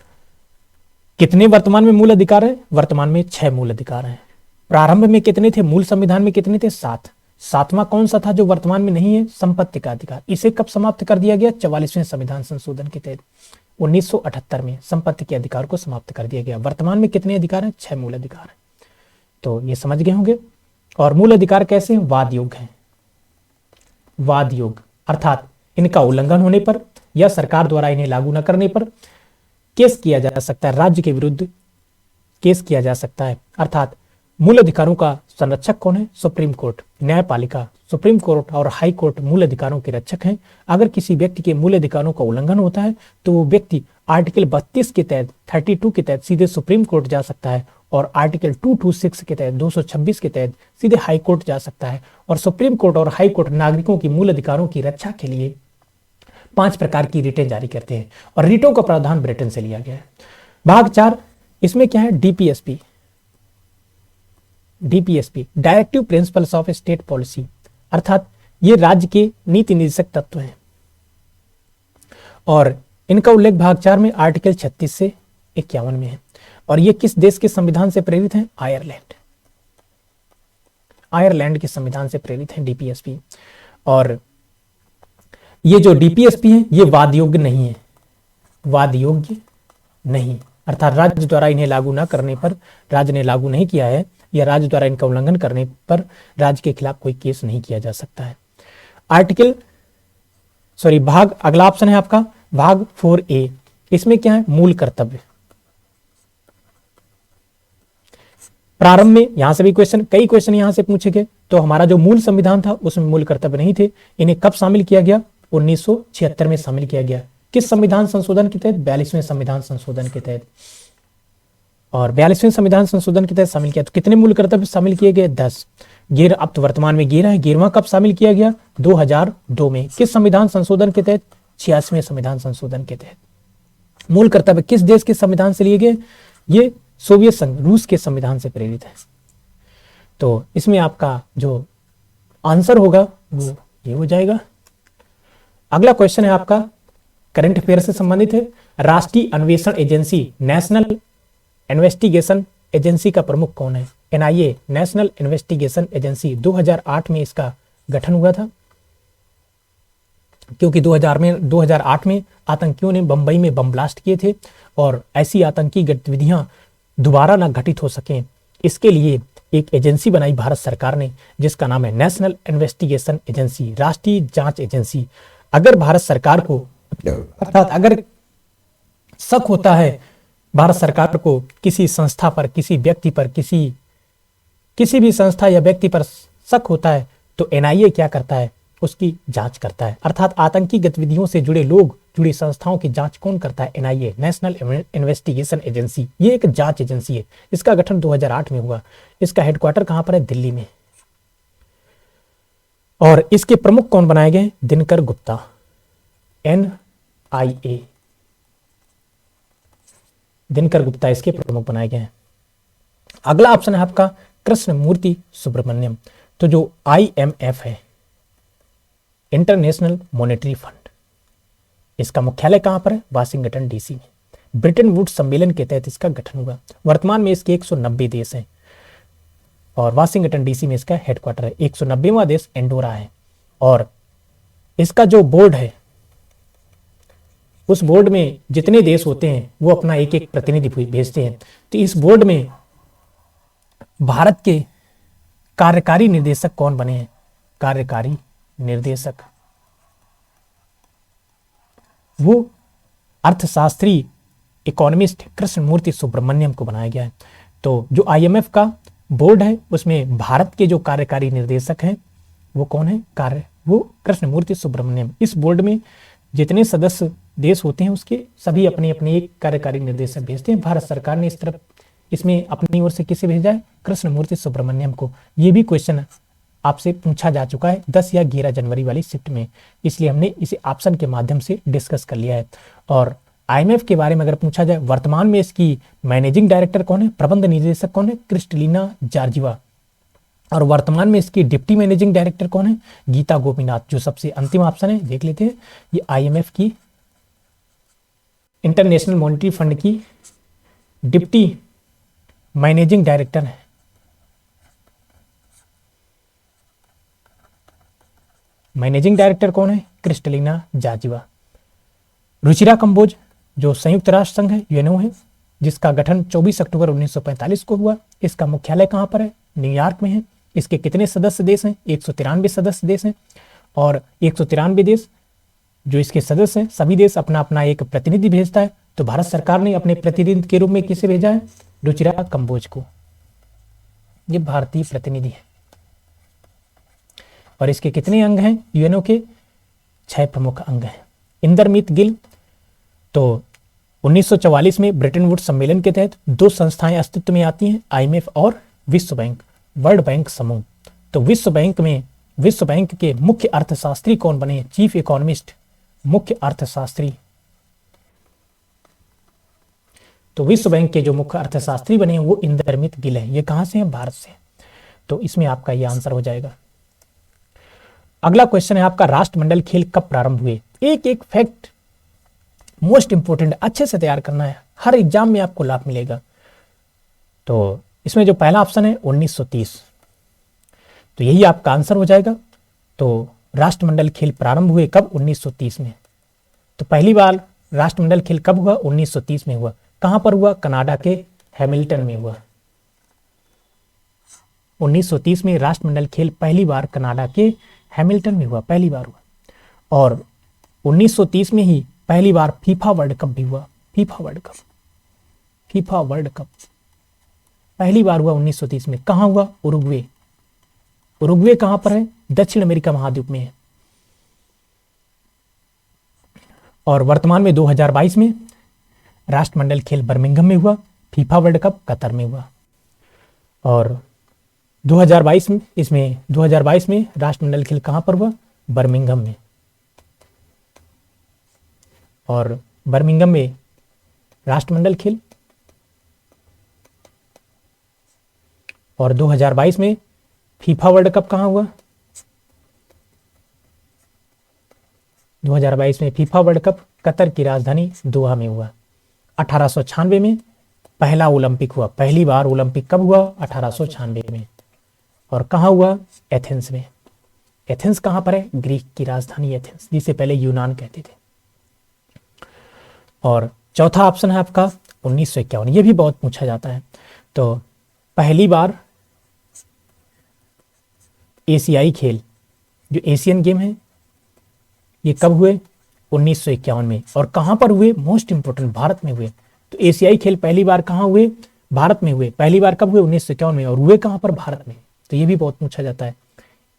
कितने वर्तमान में मूल अधिकार है? वर्तमान में 6 मूल अधिकार हैं। प्रारंभ में कितने थे? मूल संविधान में कितने थे? 7। 7वां कौन सा था जो वर्तमान में नहीं है? संपत्ति का अधिकार। इसे कब समाप्त कर दिया गया? 44वें संविधान संशोधन के तहत 1978 में संपत्ति के अधिकार को समाप्त कर दिया गया। वर्तमान में कितने अधिकार हैं? 6 मूल अधिकार हैं। तो ये समझ गए होंगे। और मूल अधिकार कैसे हैं? वाद योग्य हैं। वाद योग्य अर्थात इनका उल्लंघन होने पर या सरकार द्वारा इन्हें लागू न करने पर केस किया जा सकता है, राज्य के विरुद्ध केस किया जा सकता है। अर्थात मूल अधिकारों का संरक्षक कौन है? सुप्रीम कोर्ट, न्यायपालिका, सुप्रीम कोर्ट और हाई कोर्ट मूल अधिकारों के रक्षक हैं। अगर किसी व्यक्ति के मूल अधिकारों का उल्लंघन होता है तो वो व्यक्ति आर्टिकल 32 के तहत 32 के तहत सीधे सुप्रीम कोर्ट जा सकता है और आर्टिकल 226 के तहत 226 के तहत सीधे हाई कोर्ट जा सकता है। और सुप्रीम कोर्ट और हाई कोर्ट नागरिकों की मूल अधिकारों की रक्षा के लिए 5 प्रकार की रिटें जारी करते हैं और रिटों का प्रावधान ब्रिटेन से लिया गया है। भाग 4, इसमें क्या है, DPSP directive principles of state policy, अर्थात ये राज्य के नीति निर्देशक तत्व हैं और इनका उल्लेख भाग 4 में आर्टिकल 36 से 51 में है। और ये किस देश के संविधान से प्रेरित हैं? आयरलैंड के संविधान से प्रेरित हैं डीपीएसपी। और ये जो डीपीएसपी है ये वाद योग्य नहीं, अर्थात राज्य द्वारा इन्हें लागू न करने पर, राज्य ने लागू नहीं किया है या राज्य द्वारा इनका उल्लंघन करने पर राज्य के खिलाफ कोई केस नहीं किया जा सकता है। भाग, अगला ऑप्शन है आपका भाग 4A, इसमें क्या है, मूल कर्तव्य। प्रारंभ में यहां से भी कई क्वेश्चन यहां से पूछे गए, तो हमारा जो मूल संविधान था उसमें मूल कर्तव्य नहीं थे। इन्हें कब शामिल किया गया? 1976 में शामिल किया गया। किस संविधान संशोधन के तहत? 42वें संविधान संशोधन के तहत। और 42वें संविधान संशोधन के तहत शामिल किया। तो कितने मूल कर्तव्य शामिल किए गए? 10। अब तो वर्तमान में 11 है। 11वां कब शामिल किया गया? 2002 में। किस संविधान संशोधन के तहत? 86वें संविधान संशोधन के तहत। मूल कर्तव्य किस देश के संविधान से लिए गए? ये सोवियत संघ, रूस के संविधान से प्रेरित है। तो इसमें आपका जो आंसर होगा वो ये हो जाएगा। अगला क्वेश्चन है आपका करंट अफेयर से संबंधित है। राष्ट्रीय अन्वेषण एजेंसी, नेशनल इन्वेस्टिगेशन एजेंसी का प्रमुख कौन है? NIA, national investigation agency. 2008 में इसका गठन हुआ था, क्योंकि 2008 में आतंकियों ने बंबई में बम ब्लास्ट किए थे और ऐसी आतंकी गतिविधियां दोबारा ना घटित हो सकें, इसके लिए एक एजेंसी बनाई भारत सरकार ने, जिसका नाम है नेशनल इन्वेस्टिगेशन एजेंसी, राष्ट्रीय जांच एजेंसी। अगर भारत सरकार को, अर्थात अगर शक होता है भारत सरकार को किसी संस्था पर, किसी व्यक्ति पर, किसी भी संस्था या व्यक्ति पर शक होता है, तो एनआईए क्या करता है? उसकी जांच करता है। अर्थात आतंकी गतिविधियों से जुड़े लोग, जुड़ी संस्थाओं की जांच कौन करता है? NIA, national investigation agency. ये एक जांच एजेंसी है। इसका गठन 2008 में हुआ। इसका हेडक्वार्टर कहां पर है? दिल्ली में। और इसके प्रमुख कौन बनाए गए? दिनकर गुप्ता। एनआईए, दिनकर गुप्ता इसके प्रमुख बनाए गए हैं। अगला ऑप्शन है आपका कृष्णमूर्ति सुब्रमण्यम। तो जो आईएमएफ है, इंटरनेशनल मॉनेटरी फंड, इसका मुख्यालय कहां पर है? वाशिंगटन डीसी में। ब्रिटेन वुड्स सम्मेलन के तहत इसका गठन हुआ। वर्तमान में इसके 190 देश हैं और वाशिंगटन डीसी में इसका हेडक्वार्टर है। 190वां देश एंडोरा है। और इसका जो बोर्ड है, उस बोर्ड में जितने देश होते हैं वो अपना एक एक प्रतिनिधि भेजते हैं। तो इस बोर्ड में भारत के कार्यकारी निर्देशक कौन बने हैं? कार्यकारी निर्देशक, वो अर्थशास्त्री, इकोनॉमिस्ट कृष्णमूर्ति सुब्रमण्यम को बनाया गया है। तो जो आईएमएफ का बोर्ड है उसमें भारत के जो कार्यकारी निर्देशक हैं वो कौन है? वो कृष्णमूर्ति सुब्रमण्यम। इस बोर्ड में जितने सदस्य देश होते हैं उसके सभी अपने अपने एक कार्यकारी निर्देशक भेजते हैं। भारत सरकार ने इस तरफ इसमें अपनी ओर से किसे भेजा है? कृष्णमूर्ति सुब्रमण्यम को। ये भी क्वेश्चन आपसे पूछा जा चुका है 10 या 11 जनवरी वाली शिफ्ट में, इसलिए हमने इसे ऑप्शन के माध्यम से डिस्कस कर लिया है। और आईएमएफ के बारे में अगर पूछा जाए, वर्तमान में इसकी मैनेजिंग डायरेक्टर कौन है? प्रबंध निदेशक कौन है? Kristalina Georgieva. और वर्तमान में इसकी डिप्टी मैनेजिंग डायरेक्टर कौन है? गीता गोपीनाथ। जो सबसे अंतिम ऑप्शन है देख लेते हैं, ये आईएमएफ की, इंटरनेशनल मॉनेटरी फंड की डिप्टी मैनेजिंग डायरेक्टर है। मैनेजिंग डायरेक्टर कौन है? Kristalina Georgieva. रुचिरा कंबोज, जो संयुक्त राष्ट्र संघ है, यूएनओ है, जिसका गठन 24 अक्टूबर 1945 को हुआ। इसका मुख्यालय कहां पर है? न्यूयॉर्क में है। इसके कितने सदस्य देश हैं? 193 सदस्य देश हैं। और 193 देश जो इसके सदस्य हैं, सभी देश अपना अपना एक प्रतिनिधि भेजता है। तो भारत सरकार ने अपने प्रतिनिधि के रूप में किसे भेजा है? रुचिरा कंबोज को। ये भारतीय प्रतिनिधि है। और इसके कितने अंग हैं यूएनओ के? 6 प्रमुख अंग हैं। इंदरमीत गिल, तो 1944 में ब्रिटेन वुड्स सम्मेलन के तहत 2 संस्थाएं अस्तित्व में आती हैं, आईएमएफ और विश्व बैंक, वर्ल्ड बैंक समूह। तो विश्व बैंक के मुख्य अर्थशास्त्री कौन बने? चीफ इकोनॉमिस्ट, मुख्य अर्थशास्त्री। तो विश्व बैंक के जो मुख्य अर्थशास्त्री बने हैं वो इंदरमित गिल है। ये कहां से हैं? भारत से। तो इसमें आपका ये आंसर हो जाएगा। अगला क्वेश्चन है आपका, राष्ट्रमंडल खेल कब प्रारंभ हुए? एक एक फैक्ट मोस्ट इंपोर्टेंट, अच्छे से तैयार करना है, हर एग्जाम में आपको लाभ मिलेगा। तो इसमें जो पहला ऑप्शन है 1930, तो यही आपका आंसर हो जाएगा। तो राष्ट्रमंडल खेल प्रारंभ हुए कब? 1930 में। तो पहली बार राष्ट्रमंडल खेल कब हुआ? 1930 में हुआ। कहां पर हुआ? कनाडा के हैमिल्टन में हुआ। 1930 में राष्ट्रमंडल खेल पहली बार कनाडा के हैमिल्टन में हुआ, पहली बार हुआ। और 1930 में ही पहली बार फीफा वर्ल्ड कप भी हुआ। फीफा वर्ल्ड कप पहली बार हुआ 1930 में। कहां हुआ? उरुग्वे। उरुग्वे कहां पर है? दक्षिण अमेरिका महाद्वीप में है। और वर्तमान में 2022 में राष्ट्रमंडल खेल बर्मिंघम में हुआ, फीफा वर्ल्ड कप कतर में हुआ। और 2022 में राष्ट्रमंडल खेल कहां पर हुआ? बर्मिंघम में। और बर्मिंघम में राष्ट्रमंडल खेल, और 2022 में फीफा वर्ल्ड कप कहां हुआ? 2022 में फीफा वर्ल्ड कप कतर की राजधानी दोहा में हुआ। 1896 में पहला ओलंपिक हुआ। पहली बार ओलंपिक कब हुआ? 1896 में। और कहां हुआ? एथेंस में। एथेंस कहां पर है? ग्रीक की राजधानी एथेंस, जिसे पहले यूनान कहते थे। और चौथा ऑप्शन है आपका 1951। ये भी बहुत पूछा जाता है। तो पहली बार एशियाई खेल, जो एशियन गेम है, ये कब हुए? 1951 में। और कहां पर हुए? मोस्ट इंपोर्टेंट, भारत में हुए। तो एशियाई खेल पहली बार कहां हुए? भारत में हुए। पहली बार कब हुए? 1951 में। और हुए कहां पर? भारत में। तो ये भी बहुत पूछा जाता है,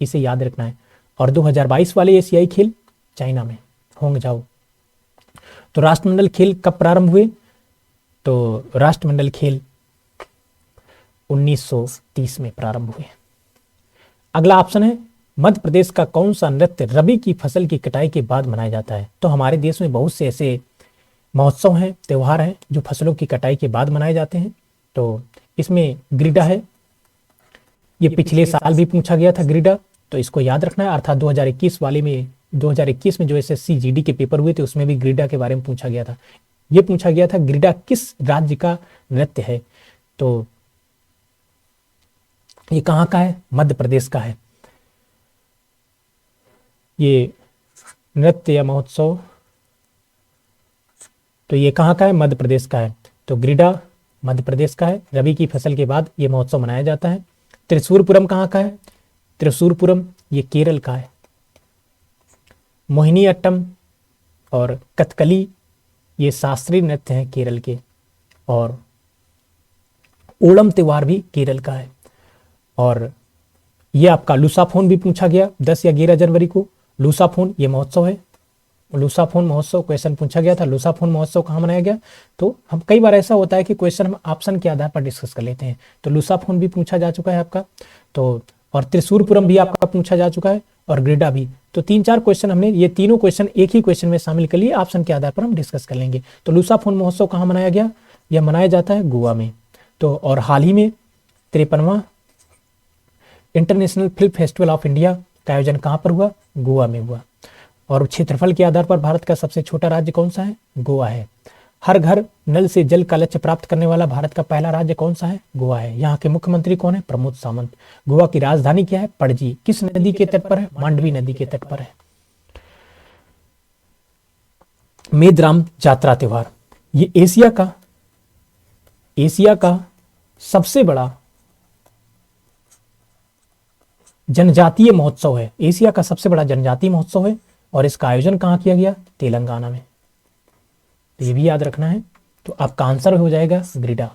इसे याद रखना है। और 2022 वाले एशियाई खेल चाइना में, होंग जाओ। तो राष्ट्रमंडल खेल कब प्रारंभ हुए? तो राष्ट्रमंडल खेल 1930 में प्रारंभ हुए। अगला ऑप्शन है, मध्य प्रदेश का कौन सा नृत्य रबी की फसल की कटाई के बाद मनाया जाता है? तो हमारे देश में बहुत से ऐसे महोत्सव हैं, त्यौहार हैं, जो फसलों की कटाई के बाद मनाए जाते हैं। तो इसमें ग्रिडा है। ये पिछले साल भी पूछा गया था ग्रिडा, तो इसको याद रखना है। अर्थात 2021 में जो एसएससी जीडी के पेपर हुए थे, उसमें भी ग्रिडा के बारे में पूछा गया था। ये पूछा गया था ग्रिडा किस राज्य का नृत्य है? तो ये कहां का है? मध्य प्रदेश का है। ये नृत्य या महोत्सव, तो ये कहां का है? मध्य प्रदेश का है। तो ग्रिडा मध्य प्रदेश का है। रबी की फसल के बाद ये महोत्सव मनाया जाता है। त्रिशूरपुरम कहां का है? त्रिशूरपुरम ये केरल का है। मोहिनी अट्टम और कथकली ये शास्त्रीय नृत्य हैं केरल के। और ओणम त्योहार भी केरल का है। और ये आपका लूसाफोन भी पूछा गया 10 या 11 जनवरी को। लूसाफोन ये महोत्सव है। लूसाफोन महोत्सव क्वेश्चन पूछा गया था। लूसाफोन महोत्सव कहाँ मनाया गया? तो हम कई बार ऐसा होता है कि क्वेश्चन हम ऑप्शन के आधार पर डिस्कस कर लेते हैं। तो लूसाफोन भी पूछा जा चुका है आपका। तो और त्रिशूरपुरम भी आपका पूछा जा चुका है, और ग्रिडा भी। तो 3-4 क्वेश्चन हमने, ये तीनों क्वेश्चन एक ही क्वेश्चन में शामिल कर लिए, ऑप्शन के आधार पर हम डिस्कस कर लेंगे। तो लूसाफोन महोत्सव कहाँ मनाया गया? यह मनाया जाता है गोवा में। तो और हाल ही में 53वां international film festival of India का आयोजन कहां पर हुआ? गोवा में हुआ। और क्षेत्रफल के आधार पर भारत का सबसे छोटा राज्य कौन सा है? गोवा है। हर घर नल से जल का लक्ष्य प्राप्त करने वाला भारत का पहला राज्य कौन सा है? गोवा है। यहाँ के मुख्यमंत्री कौन है? प्रमोद सावंत। गोवा की राजधानी क्या है? पणजी। किस नदी के तट पर है? मांडवी नदी के तट पर है। मेदराम जात्रा त्योहार, ये एशिया का सबसे बड़ा जनजातीय महोत्सव है। एशिया का सबसे बड़ा जनजातीय महोत्सव है। और इसका आयोजन कहाँ किया गया? तेलंगाना में। तो ये भी याद रखना है। तो आपका आंसर हो जाएगा ग्रिडा।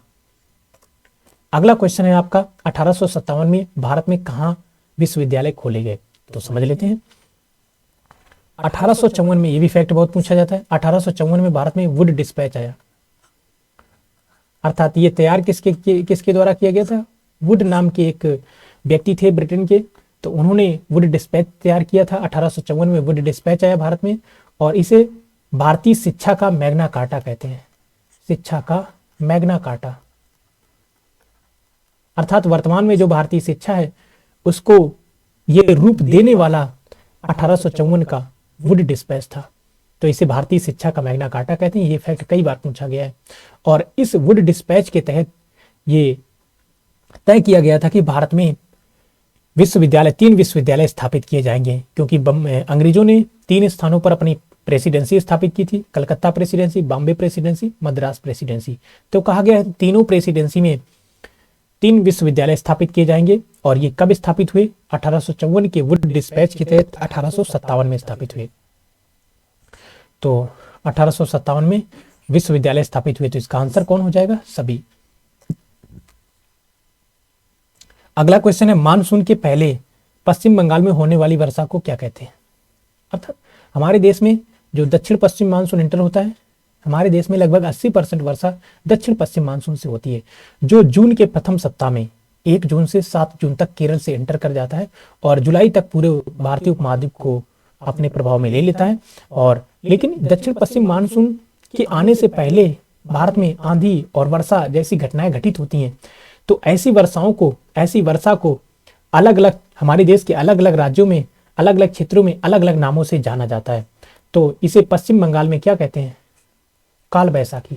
अगला क्वेश्चन है आपका, 1857 में भारत में कहाँ विश्वविद्यालय खोले गए? तो समझ लेते हैं। 1854 में, ये भी फैक्ट बहुत पूछा जाता है, 1854 में भारत में वुड डिस्पैच आया, अर्थात ये तैयार किसके द्वारा किया गया था? वुड नाम के एक व्यक्ति थे ब्रिटेन के, तो उन्होंने वुड डिस्पैच तैयार किया था। 1854 में वुड डिस्पैच आया भारत में, और इसे भारतीय शिक्षा का मैग्ना कार्टा कहते हैं। शिक्षा का मैग्ना कार्टा, अर्थात वर्तमान में जो भारतीय शिक्षा है उसको ये रूप देने वाला 1854 का वुड डिस्पैच था, तो इसे भारतीय शिक्षा का मैग्ना कार्टा कहते हैं। ये फैक्ट कई बार पूछा गया है। और इस वुड डिस्पैच के तहत ये तय किया गया था कि भारत में विश्वविद्यालय, 3 विश्वविद्यालय स्थापित किए जाएंगे, क्योंकि अंग्रेजों ने 3 स्थानों पर अपनी प्रेसिडेंसी स्थापित की थी, Calcutta presidency, Bombay presidency, Madras presidency. तो कहा गया है तीनों प्रेसिडेंसी में 3 विश्वविद्यालय स्थापित किए जाएंगे। और ये कब स्थापित हुए? 1854 के वुड डिस्पैच के तहत 1857 में स्थापित हुए। तो 1857 में विश्वविद्यालय स्थापित हुए, तो इसका आंसर कौन हो जाएगा? सभी। अगला क्वेश्चन है, मानसून के पहले पश्चिम बंगाल में होने वाली वर्षा को क्या कहते हैं? अर्थात हमारे देश में जो दक्षिण पश्चिम मानसून इंटर होता है, हमारे देश में लगभग 80% वर्षा दक्षिण पश्चिम मानसून से होती है, जो जून के प्रथम सप्ताह में 1 जून से 7 जून तक केरल से एंटर कर जाता है और जुलाई तक पूरे भारतीय उपमहाद्वीप को अपने प्रभाव में ले लेता है। और लेकिन दक्षिण पश्चिम मानसून के आने से पहले भारत में आंधी और वर्षा जैसी घटनाएं घटित होती हैं, तो ऐसी वर्षा को अलग अलग हमारे देश के अलग अलग राज्यों में, अलग अलग क्षेत्रों में अलग अलग नामों से जाना जाता है। तो इसे पश्चिम बंगाल में क्या कहते हैं? काल बैसाखी,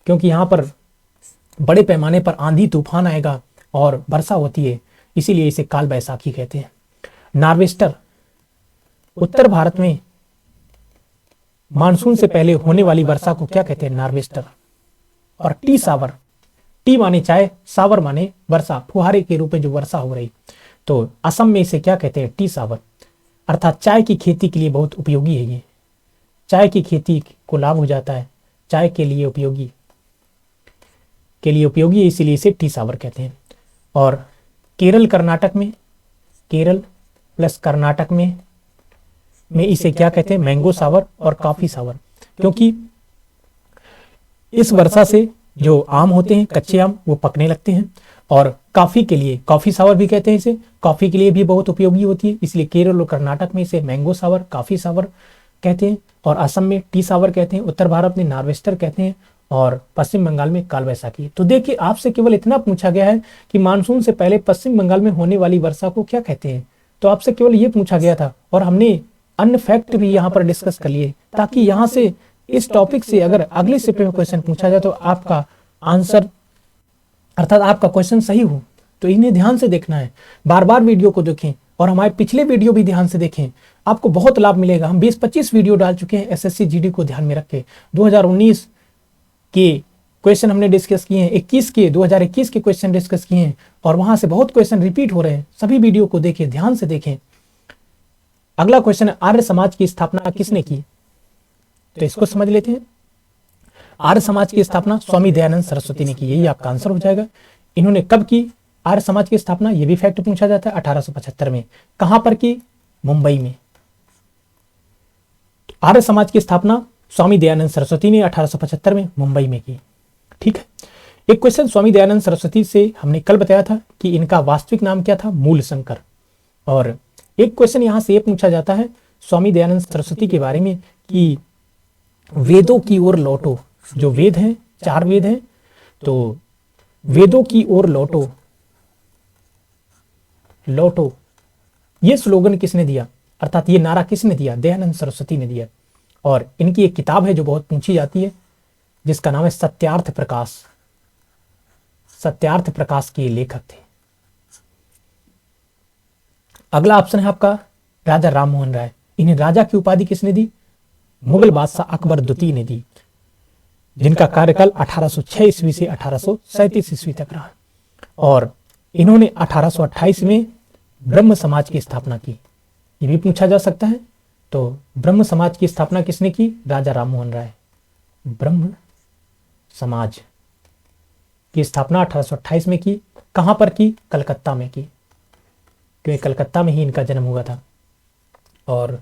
क्योंकि यहाँ पर बड़े पैमाने पर आंधी तूफान आएगा और वर्षा होती है, इसीलिए इसे काल बैसाखी कहते हैं। नार्वेस्टर, उत्तर भारत में मानसून से पहले होने वाली वर्षा को क्या कहते हैं? नार्वेस्टर। और टी सावर, टी माने चाय, सावर माने वर्षा, फुहारे के रूप में जो वर्षा हो रही, तो असम में इसे क्या कहते हैं? टी सावर, अर्थात चाय की खेती के लिए बहुत उपयोगी है। ये चाय की खेती को लाभ हो जाता है, चाय के लिए उपयोगी है, इसीलिए इसे टी सावर कहते हैं। और केरल कर्नाटक में, केरल प्लस कर्नाटक में इसे क्या कहते हैं? मैंगो सावर और कॉफी सावर, क्योंकि इस वर्षा से जो आम होते हैं, कच्चे आम, वो पकने लगते हैं। और कॉफी के लिए, कॉफी सावर भी कहते हैं इसे, कॉफी के लिए भी बहुत उपयोगी होती है, इसलिए केरल और कर्नाटक में इसे मैंगो सावर, कॉफी सावर कहते हैं। और असम में टी सावर कहते हैं, उत्तर भारत में नार्वेस्टर कहते हैं, और पश्चिम बंगाल में काल बैसाखी। तो देखिए, आपसे केवल इतना पूछा गया है कि मानसून से पहले पश्चिम बंगाल में होने वाली वर्षा को क्या कहते हैं, तो आपसे केवल ये पूछा गया था। और हमने अन्य फैक्ट भी यहाँ पर डिस्कस कर लिए, ताकि यहाँ से इस टॉपिक से अगर अगले शिफ्ट में क्वेश्चन पूछा जाए तो आपका आंसर, अर्थात आपका क्वेश्चन सही हो। तो इन्हें ध्यान से देखना है, बार बार वीडियो को देखें और हमारे पिछले वीडियो भी ध्यान से देखें, आपको बहुत लाभ मिलेगा। हम 20-25 वीडियो डाल चुके हैं एसएससी जीडी को ध्यान में रख के। 2019 के क्वेश्चन हमने डिस्कस किए हैं, 2021 के क्वेश्चन डिस्कस किए हैं, और वहां से बहुत क्वेश्चन रिपीट हो रहे हैं। सभी वीडियो को देखें, ध्यान से देखें। अगला क्वेश्चन है, आर्य समाज की स्थापना किसने की? तो इसको समझ लेते हैं। आर्य समाज की स्थापना स्वामी दयानंद सरस्वती ने की, यही आपका आंसर हो जाएगा। इन्होंने कब की आर्य समाज की स्थापना? ये भी फैक्ट पूछा जाता है। 1875 में। कहां पर की? मुंबई में। आर्य समाज की स्थापना स्वामी दयानंद सरस्वती ने 1875 में मुंबई में की। ठीक है। एक क्वेश्चन स्वामी दयानंद सरस्वती से हमने कल बताया था कि इनका वास्तविक नाम क्या था? मूल शंकर। और एक क्वेश्चन यहां से ये पूछा जाता है स्वामी दयानंद सरस्वती के बारे में कि वेदों की ओर लौटो, जो वेद हैं, 4 वेद हैं, तो वेदों की ओर लौटो, लौटो, ये स्लोगन किसने दिया? अर्थात ये नारा किसने दिया? दयानंद सरस्वती ने दिया। और इनकी एक किताब है जो बहुत पूछी जाती है, जिसका नाम है सत्यार्थ प्रकाश। सत्यार्थ प्रकाश के लेखक थे। अगला ऑप्शन है आपका राजा राममोहन राय। इन्हें राजा की उपाधि किसने दी? मुगल बादशाह अकबर द्वितीय ने दी, जिनका कार्यकाल 1806 ईस्वी से 1837 ईस्वी तक रहा। और इन्होंने 1828 में ब्रह्म समाज की स्थापना की। ये भी पूछा जा सकता है। तो ब्रह्म समाज की स्थापना किसने की? राजा राममोहन राय। ब्रह्म समाज की स्थापना 1828 में की। कहां पर की? कलकत्ता में की, क्योंकि कलकत्ता में ही इनका जन्म हुआ था। और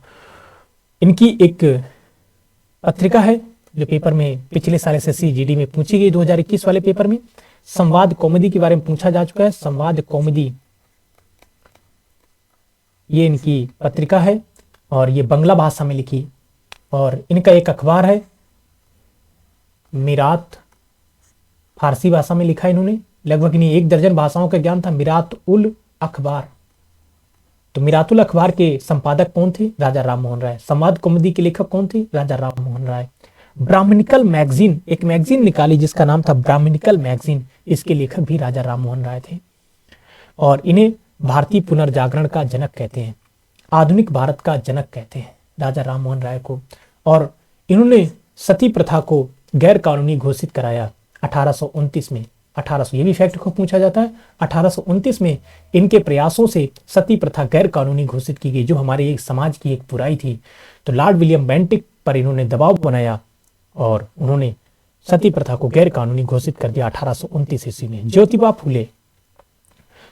इनकी एक पत्रिका है जो पेपर में पिछले साल एसएससी जीडी में पूछी गई 2021 वाले पेपर में। संवाद कौमुदी के बारे में पूछा जा चुका है। संवाद कौमुदी ये इनकी पत्रिका है और ये बांग्ला भाषा में लिखी, और इनका एक अखबार है मिरात, फारसी भाषा में लिखा इन्होंने। लगभग इन्हें 1 दर्जन भाषाओं का ज्ञान था। मिरात उल अखबार, तो मिरातुल अखबार के संपादक कौन थे? राजा राम मोहन राय। संवाद कौमुदी के लेखक कौन थे? राजा राम मोहन राय। ब्राह्मणिकल मैगजीन, एक मैगजीन निकाली जिसका नाम था ब्राह्मणिकल मैगजीन, इसके लेखक भी राजा राम मोहन राय थे। और इन्हें भारतीय पुनर्जागरण का जनक कहते हैं, आधुनिक भारत का जनक कहते हैं राजा राम मोहन राय को। और इन्होंने सती प्रथा को गैर कानूनी घोषित कराया 1829 में। 1800, ये भी फैक्ट को पूछा जाता है, 1829 में इनके प्रयासों से सती प्रथा गैर कानूनी घोषित की गई, जो हमारे एक समाज की एक बुराई थी। तो लॉर्ड विलियम बेंटिक पर इन्होंने दबाव बनाया और उन्होंने सती प्रथा को गैर कानूनी घोषित कर दिया 1829 ईस्वी में। ज्योतिबा फूले,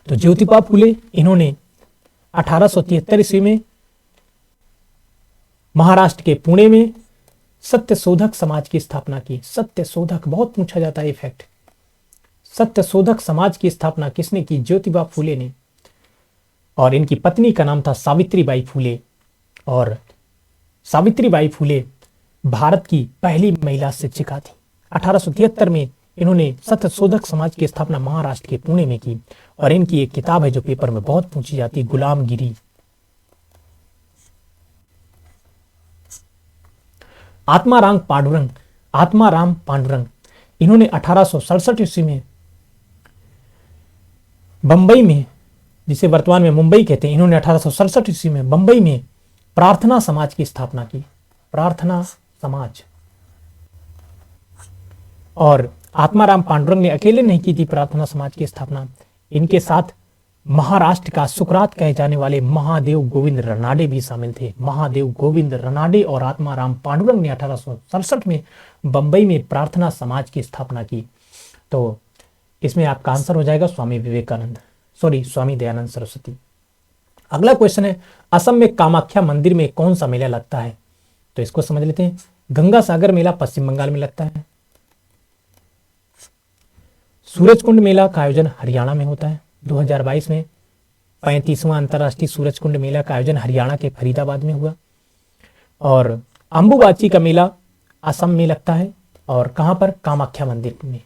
तो ज्योतिबा फूले इन्होंने 1873 ईस्वी में महाराष्ट्र के पुणे में सत्यशोधक समाज की स्थापना की। सत्यशोधक बहुत पूछा जाता है ये फैक्ट। सत्यशोधक समाज की स्थापना किसने की? ज्योतिबा फूले ने। और इनकी पत्नी का नाम था सावित्रीबाई फूले, और सावित्रीबाई फूले भारत की पहली महिला शिक्षिका थी। 1873 में इन्होंने सत्यशोधक समाज की स्थापना महाराष्ट्र के पुणे में की। और इनकी एक किताब है जो पेपर में बहुत पूछी जाती है, गुलामगिरी। आत्माराम पांडुरंग, आत्माराम पांडुरंग इन्होंने 1867 ईस्वी में बंबई में, जिसे वर्तमान में मुंबई कहते हैं, इन्होंने 1867 ईस्वी में बंबई में प्रार्थना समाज की स्थापना की। प्रार्थना समाज। और आत्माराम पांडुरंग ने अकेले नहीं की थी प्रार्थना समाज की स्थापना, इनके साथ महाराष्ट्र का सुकरात कहे जाने वाले महादेव गोविंद रनाडे भी शामिल थे। महादेव गोविंद रनाडे और आत्माराम पांडुरंग ने 1867 में बंबई में प्रार्थना समाज की स्थापना की। तो इसमें आपका आंसर हो जाएगा स्वामी दयानंद सरस्वती। अगला क्वेश्चन है, असम में कामाख्या मंदिर में कौन सा मेला लगता है? तो इसको समझ लेते हैं। गंगा सागर मेला पश्चिम बंगाल में लगता है। सूरजकुंड मेला का आयोजन हरियाणा में होता है। 2022 में 35वां अंतर्राष्ट्रीय सूरजकुंड मेला का आयोजन हरियाणा के फरीदाबाद में हुआ। और अंबुबाची का मेला असम में लगता है। और कहां पर? कामाख्या मंदिर में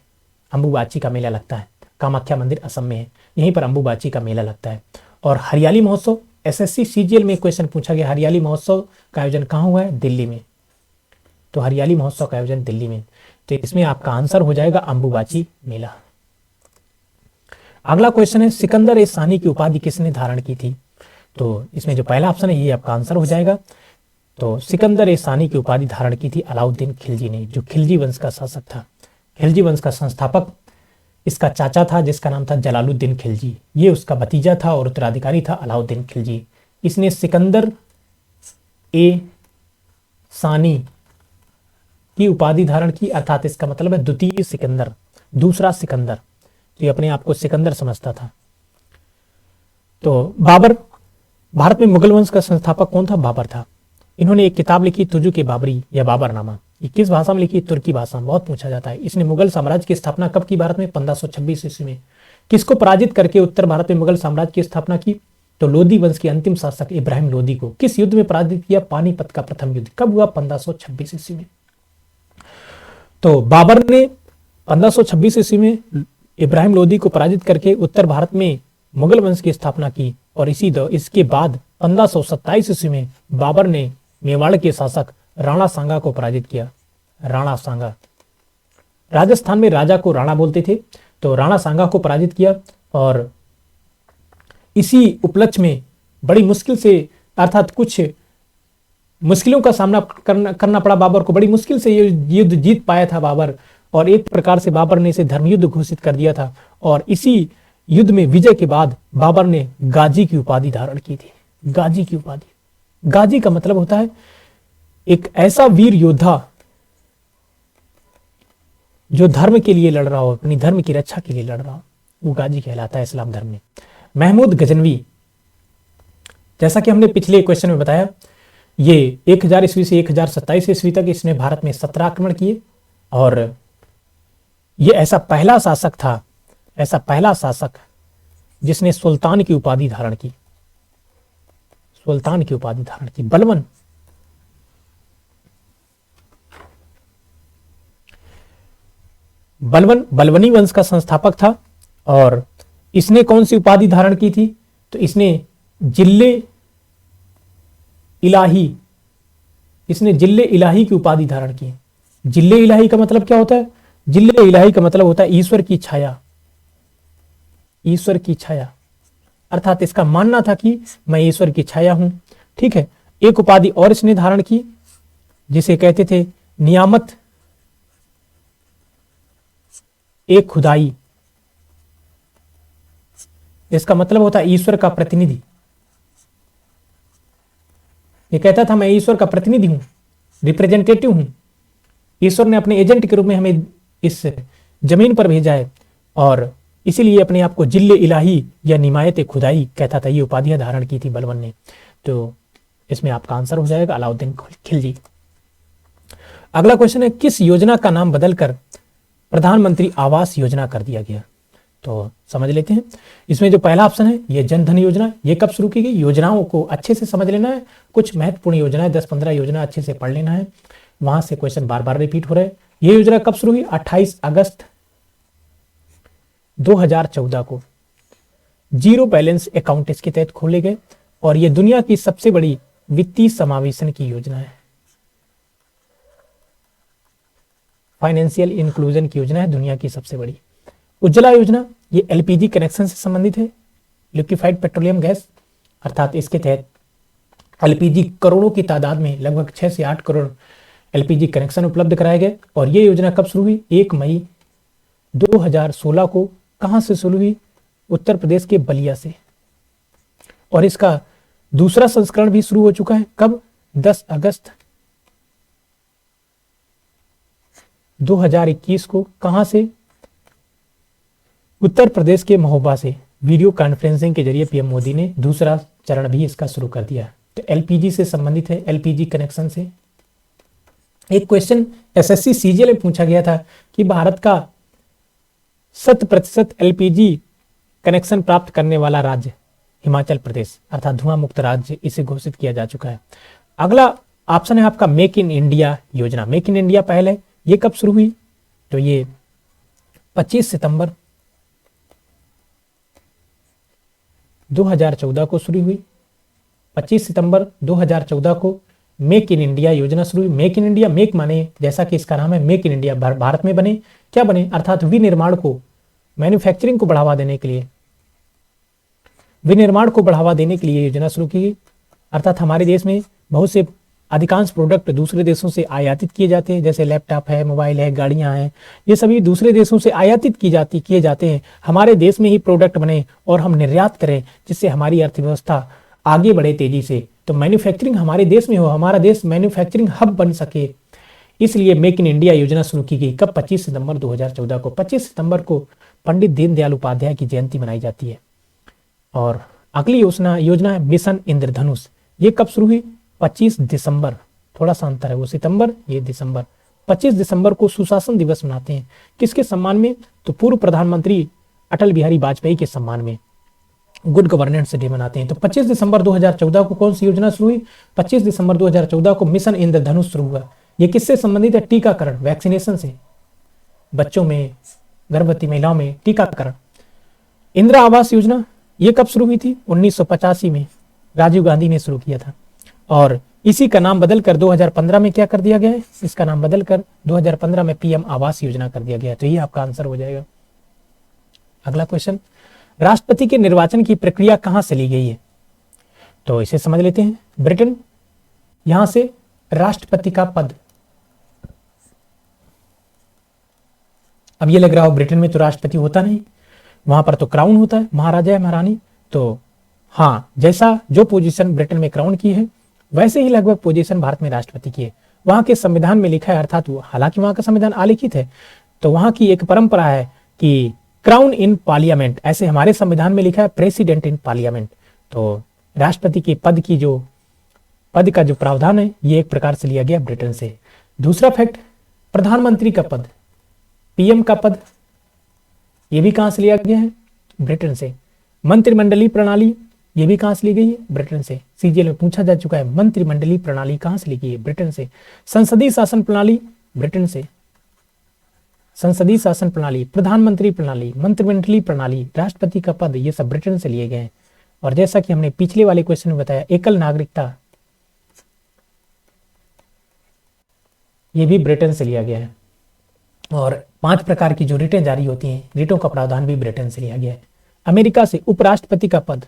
अंबुबाची का मेला लगता है। कामाख्या मंदिर असम में है, यहीं पर अंबुबाची का मेला लगता है। और हरियाली महोत्सव, एसएससी सीजीएल में क्वेश्चन पूछा गया, हरियाली महोत्सव का आयोजन कहाँ हुआ है? दिल्ली में। तो हरियाली महोत्सव का आयोजन दिल्ली में। तो इसमें आपका आंसर हो जाएगा अंबुबाची मेला। अगला क्वेश्चन है, सिकंदर ए सानी की उपाधि किसने धारण की थी? तो इसमें जो पहला ऑप्शन है ये आपका आंसर हो जाएगा। तो सिकंदर ए सानी की उपाधि धारण की थी अलाउद्दीन खिलजी ने, जो खिलजी वंश का शासक था। खिलजी वंश का संस्थापक इसका चाचा था जिसका नाम था जलालुद्दीन खिलजी, ये उसका भतीजा था और उत्तराधिकारी था अलाउद्दीन खिलजी। इसने सिकंदर ए सानी की उपाधि धारण की, अर्थात इसका मतलब है द्वितीय सिकंदर, दूसरा सिकंदर। तो ये अपने आप को सिकंदर समझता था। तो बाबर, भारत में मुगल वंश का संस्थापक कौन था? बाबर था। इन्होंने एक किताब लिखी तुजु के बाबरी या बाबरनामा। ये किस भाषा में लिखी? तुर्की भाषा में, बहुत पूछा जाता है। इसने मुगल साम्राज्य की स्थापना कब की भारत में? 1526 ईस्वी में। किसको पराजित करके उत्तर भारत में मुगल साम्राज्य की स्थापना की? तो लोदी वंश के अंतिम शासक इब्राहिम लोदी को। किस युद्ध में पराजित किया? पानीपत का प्रथम युद्ध। कब हुआ? 1526 ईस्वी में। तो बाबर ने 1526 ईस्वी में इब्राहिम लोदी को पराजित करके उत्तर भारत में मुगल वंश की स्थापना की। और इसके बाद 1527 ईस्वी में बाबर ने मेवाड़ के शासक राणा सांगा को पराजित किया। राणा सांगा, राजस्थान में राजा को राणा बोलते थे, तो राणा सांगा को पराजित किया। और इसी उपलक्ष्य में बड़ी मुश्किल से, अर्थात कुछ मुश्किलों का सामना करना पड़ा बाबर को, बड़ी मुश्किल से ये युद्ध जीत पाया था बाबर। और एक प्रकार से बाबर ने इसे धर्मयुद्ध घोषित कर दिया था। और इसी युद्ध में विजय के बाद बाबर ने गाजी की उपाधि धारण की थी। गाजी की उपाधि, गाजी का मतलब होता है एक ऐसा वीर योद्धा जो धर्म के लिए लड़ रहा हो, अपनी धर्म की रक्षा के लिए लड़ रहा हो, वो गाजी कहलाता है इस्लाम धर्म में। महमूद गजनवी, जैसा कि हमने पिछले क्वेश्चन में बताया ये 1000 ईस्वी से 1027 ईस्वी तक इसने भारत में 17 आक्रमण किए और ये ऐसा पहला शासक जिसने सुल्तान की उपाधि धारण की, बलवन। बलवनी वंश का संस्थापक था और इसने कौन सी उपाधि धारण की थी? तो इसने जिले इलाही की उपाधि धारण की। जिले इलाही का मतलब क्या होता है? जिले इलाही का मतलब होता है ईश्वर की छाया, अर्थात इसका मानना था कि मैं ईश्वर की छाया हूं। ठीक है, एक उपाधि और इसने धारण की जिसे कहते थे नियामत ए खुदाई। इसका मतलब होता है ईश्वर का प्रतिनिधि। ये कहता था मैं ईश्वर का प्रतिनिधि हूं, रिप्रेजेंटेटिव हूं। ईश्वर ने अपने एजेंट के रूप में हमें इस जमीन पर भेजा है और इसीलिए अपने आप को जिले इलाही या निमायत ए खुदाई कहता था। ये उपाधियां धारण की थी बलवन ने। तो इसमें आपका आंसर हो जाएगा अलाउद्दीन खिलजी। अगला क्वेश्चन है, किस योजना का नाम बदलकर प्रधानमंत्री आवास योजना कर दिया गया? तो समझ लेते हैं। इसमें जो पहला ऑप्शन है ये जन धन योजना। ये कब शुरू की गई? योजनाओं को अच्छे से समझ लेना है, कुछ महत्वपूर्ण योजना है, 10-15 योजना अच्छे से पढ़ लेना है, वहां से क्वेश्चन बार बार रिपीट हो रहे हैं। ये योजना कब शुरू हुई? 28 अगस्त 2014 को जीरो बैलेंस अकाउंट इसके तहत खोले गए और ये दुनिया की सबसे बड़ी वित्तीय समावेशन की योजना है, फाइनेंशियल इंक्लूजन की योजना है, दुनिया की सबसे बड़ी। उज्ज्वला योजना ये एलपीजी कनेक्शन से संबंधित है, लिक्विफाइड पेट्रोलियम गैस, अर्थात इसके तहत एलपीजी करोड़ों की तादाद में लगभग 6 से 8 करोड़ एलपीजी कनेक्शन उपलब्ध कराए गए। और ये योजना कब शुरू हुई? 1 मई 2016 को। कहां से शुरू हुई? उत्तर प्रदेश के बलिया से। और इसका दूसरा संस्करण भी शुरू हो चुका है। कब? 10 अगस्त 2021 को। कहां से? उत्तर प्रदेश के महोबा से। वीडियो कॉन्फ्रेंसिंग के जरिए पीएम मोदी ने दूसरा चरण भी इसका शुरू कर दिया। तो एलपीजी से संबंधित है, एलपीजी कनेक्शन से। एक क्वेश्चन एसएससी सीजीएल में पूछा गया था कि भारत का 100% एलपीजी कनेक्शन प्राप्त करने वाला राज्य हिमाचल प्रदेश, अर्थात धुआं मुक्त राज्य इसे घोषित किया जा चुका है। अगला ऑप्शन है आपका मेक इन इंडिया योजना। मेक इन इंडिया पहले ये कब शुरू हुई? तो ये 25 सितंबर 2014 को शुरू हुई। 25 सितंबर 2014 को मेक इन इंडिया योजना शुरू हुई। मेक इन इंडिया, मेक माने जैसा कि इसका नाम है मेक इन इंडिया, भारत में बने। क्या बने? अर्थात विनिर्माण को, मैन्युफैक्चरिंग को बढ़ावा देने के लिए, विनिर्माण को बढ़ावा देने के लिए योजना शुरू की गई। अर्थात हमारे देश में बहुत से अधिकांश प्रोडक्ट दूसरे देशों से आयातित किए जाते हैं, जैसे लैपटॉप है, मोबाइल है, गाड़ियां हैं, ये सभी दूसरे देशों से आयातित किए जाते हैं। हमारे देश में ही प्रोडक्ट बने और हम निर्यात करें, जिससे हमारी अर्थव्यवस्था आगे बढ़े तेजी से। तो मैन्युफैक्चरिंग हमारे देश में हो, हमारा देश मैन्युफैक्चरिंग हब बन सके, इसलिए मेक इन इंडिया योजना शुरू की गई। कब? 25 सितंबर 2014 को। 25 सितंबर को पंडित दीनदयाल उपाध्याय की जयंती मनाई जाती है। और अगली योजना है मिशन इंद्रधनुष। ये कब शुरू हुई? 25 दिसंबर, थोड़ा सा अंतर है, वो सितंबर, ये दिसंबर। 25 दिसंबर को सुशासन दिवस मनाते हैं। किसके सम्मान में? तो पूर्व प्रधानमंत्री अटल बिहारी वाजपेयी के सम्मान में गुड गवर्नेंस डे मनाते हैं। तो 25 दिसंबर 2014 को कौन सी योजना शुरू हुई? 25 दिसंबर 2014 को मिशन इंद्रधनुष शुरू हुआ। ये किससे संबंधित है? टीकाकरण, वैक्सीनेशन से, बच्चों में, गर्भवती महिलाओं में टीकाकरण। इंदिरा आवास योजना ये कब शुरू हुई थी? 1985 में राजीव गांधी ने शुरू किया था। और इसी का नाम बदलकर 2015 में क्या कर दिया गया है? इसका नाम बदलकर 2015 में पीएम आवास योजना कर दिया गया। तो ये आपका आंसर हो जाएगा। अगला क्वेश्चन, राष्ट्रपति के निर्वाचन की प्रक्रिया कहां से ली गई है? तो इसे समझ लेते हैं। ब्रिटेन, यहां से राष्ट्रपति का पद, अब ये लग रहा हो ब्रिटेन में तो राष्ट्रपति होता नहीं, वहां पर तो क्राउन होता है, महाराजा या महारानी। तो हाँ, जैसा जो पोजीशन ब्रिटेन में क्राउन की है वैसे ही लगभग पोजीशन भारत में राष्ट्रपति की है। वहां के संविधान में लिखा है, अर्थात हालांकि वहां का संविधान आलिखित है, तो वहां की एक परंपरा है कि क्राउन इन पार्लियामेंट, ऐसे हमारे संविधान में लिखा है प्रेसिडेंट इन पार्लियामेंट। तो राष्ट्रपति के पद की जो पद का जो प्रावधान है ये एक प्रकार से लिया गया ब्रिटेन से। दूसरा फैक्ट, प्रधानमंत्री का पद, पीएम का पद, ये भी कहां से लिया गया है? ब्रिटेन से। मंत्रिमंडलीय प्रणाली, ये भी कहां से ली गई है? ब्रिटेन से। सीजीएल में पूछा जा चुका है, मंत्रिमंडलीय प्रणाली कहां से ली गई है? ब्रिटेन से। संसदीय शासन प्रणाली, ब्रिटेन से। संसदीय शासन प्रणाली, प्रधानमंत्री प्रणाली, मंत्रिमंडलीय प्रणाली, राष्ट्रपति का पद, ये सब ब्रिटेन से लिए गए हैं। और जैसा कि हमने पिछले वाले क्वेश्चन में बताया, एकल नागरिकता, ये भी ब्रिटेन से लिया गया है। और 5 प्रकार की जो रिटें जारी होती हैं, रिटों का प्रावधान भी ब्रिटेन से लिया गया है। अमेरिका से उपराष्ट्रपति का पद,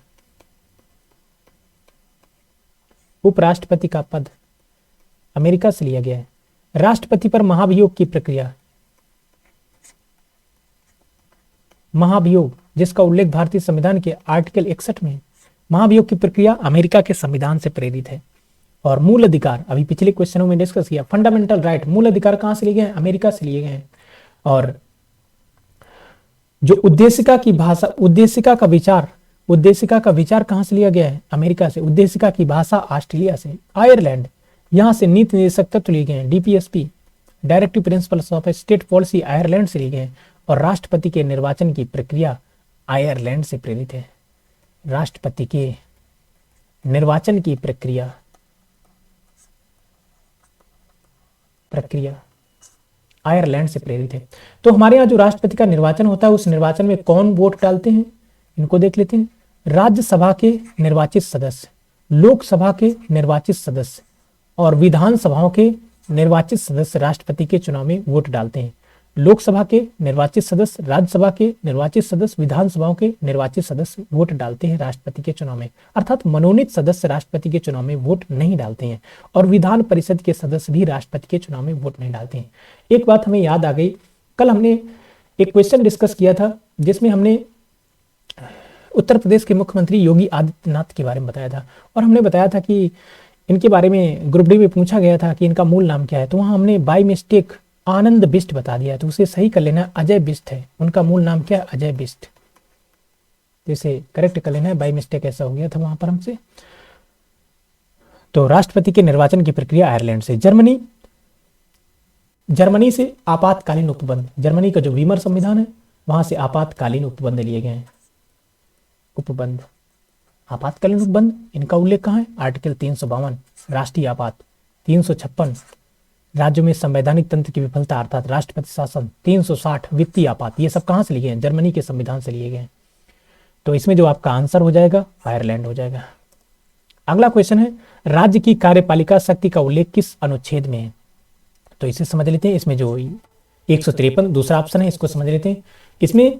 उपराष्ट्रपति का पद अमेरिका से लिया गया है। राष्ट्रपति पर महाभियोग की प्रक्रिया, महाभियोग जिसका उल्लेख भारतीय संविधान के आर्टिकल 61 में, महाभियोग की प्रक्रिया अमेरिका के संविधान से प्रेरित है। और मूल अधिकार, अभी पिछले क्वेश्चनों में डिस्कस किया, फंडामेंटल राइट, मूल अधिकार कहां से लिए गए हैं? अमेरिका से लिए गए हैं। और जो उद्देशिका की भाषा, उद्देशिका का विचार कहां से लिया गया है? अमेरिका से। उद्देशिका की भाषा ऑस्ट्रेलिया से। आयरलैंड, यहां से नीति निर्देशक तत्व लिए गए हैं, DPSP, directive principles of state policy, Ireland से लिए गए हैं। और राष्ट्रपति के निर्वाचन की प्रक्रिया आयरलैंड से प्रेरित है। राष्ट्रपति के निर्वाचन की प्रक्रिया आयरलैंड से प्रेरित है। तो हमारे यहाँ जो राष्ट्रपति का निर्वाचन होता है, उस निर्वाचन में कौन वोट डालते हैं, इनको देख लेते हैं। राज्यसभा के निर्वाचित सदस्य, लोकसभा के निर्वाचित सदस्य और विधानसभाओं के निर्वाचित सदस्य राष्ट्रपति के चुनाव में वोट डालते हैं। लोकसभा के निर्वाचित सदस्य, राज्यसभा के निर्वाचित सदस्य, विधानसभाओं के निर्वाचित सदस्य वोट डालते हैं राष्ट्रपति के चुनाव में। अर्थात मनोनीत सदस्य राष्ट्रपति के चुनाव में वोट नहीं डालते हैं। और विधान परिषद के सदस्य भी राष्ट्रपति के चुनाव में वोट नहीं डालते हैं। एक बात हमें याद आ गई, कल हमने एक क्वेश्चन डिस्कस किया था जिसमें हमने उत्तर प्रदेश के मुख्यमंत्री योगी आदित्यनाथ के बारे में बताया था। और हमने बताया था कि इनके बारे में ग्रुप डी में पूछा गया था कि इनका मूल नाम क्या है। तो वहां हमने बाय मिस्टेक आनंद बिष्ट बता दिया, तो उसे सही कर लेना, अजय बिष्ट है। उनका मूल नाम क्या है? अजय बिष्ट। इसे करेक्ट कर लेना है, बाय मिस्टेक ऐसा हो गया था वहां पर हमसे। तो राष्ट्रपति के निर्वाचन की प्रक्रिया आयरलैंड से। जर्मनी से आपातकालीन उपबंध, जर्मनी का जो वीमर संविधान है वहां से आपातकालीन उपबंध लिए गए हैं। उपबंध, आपातकालीन उपबंध, इनका उल्लेख कहां है? आर्टिकल 352 राष्ट्रीय आपात, 356 राज्यों में संवैधानिक तंत्र की विफलता अर्थात राष्ट्रपति शासन, 360 वित्तीय आपात, ये सब कहां से लिए गए हैं? जर्मनी के संविधान से लिए गए हैं। तो इसमें जो आपका आंसर हो जाएगा आयरलैंड हो जाएगा। अगला क्वेश्चन है, राज्य की कार्यपालिका शक्ति का उल्लेख किस अनुच्छेद में है? तो इसे समझ लेते हैं। इसमें जो 153 दूसरा ऑप्शन है, इसको समझ लेते हैं। इसमें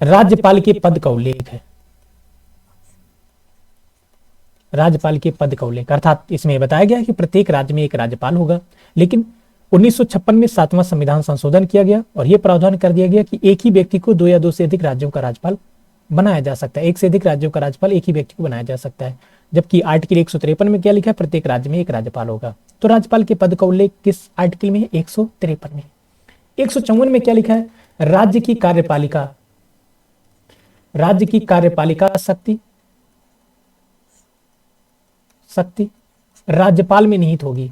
राज्यपाल के पद का उल्लेख है, राज्यपाल के पद का उल्लेख, अर्थात इसमें बताया गया है कि प्रत्येक राज्य में एक राज्यपाल होगा। लेकिन 1956 में 7वां संविधान संशोधन किया गया और यह प्रावधान कर दिया गया कि एक ही व्यक्ति को 2 या 2 से अधिक राज्यों का राज्यपाल बनाया जा सकता है। एक से अधिक राज्यों का राज्यपाल एक ही व्यक्ति को बनाया जा सकता है। जबकि आर्टिकल 153 में क्या लिखा है? प्रत्येक राज्य में एक राज्यपाल होगा। तो राज्यपाल के पद का उल्लेख किस आर्टिकल में है? 153 में। 154 में क्या लिखा है? राज्य की कार्यपालिका शक्ति राज्यपाल में निहित होगी।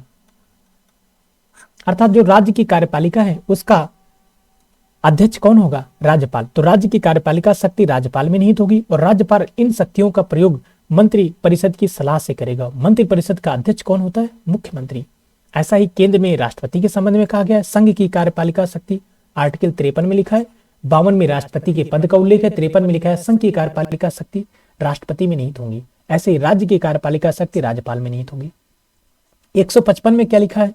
अर्थात जो राज्य की कार्यपालिका है उसका अध्यक्ष कौन होगा? राज्यपाल। तो राज्य की कार्यपालिका शक्ति राज्यपाल में निहित होगी और राज्यपाल इन शक्तियों का प्रयोग मंत्री परिषद की सलाह से करेगा। मंत्री परिषद का अध्यक्ष कौन होता है? मुख्यमंत्री। ऐसा ही केंद्र में राष्ट्रपति के संबंध में कहा गया है। संघ की कार्यपालिका शक्ति आर्टिकल 53 में लिखा है। 52 में राष्ट्रपति के पद का उल्लेख है। 53 में लिखा है संघ की कार्यपालिका शक्ति राष्ट्रपति में निहित होंगी। ऐसे ही राज्य की कार्यपालिका शक्ति राज्यपाल में निहित होगी। 155 में क्या लिखा है?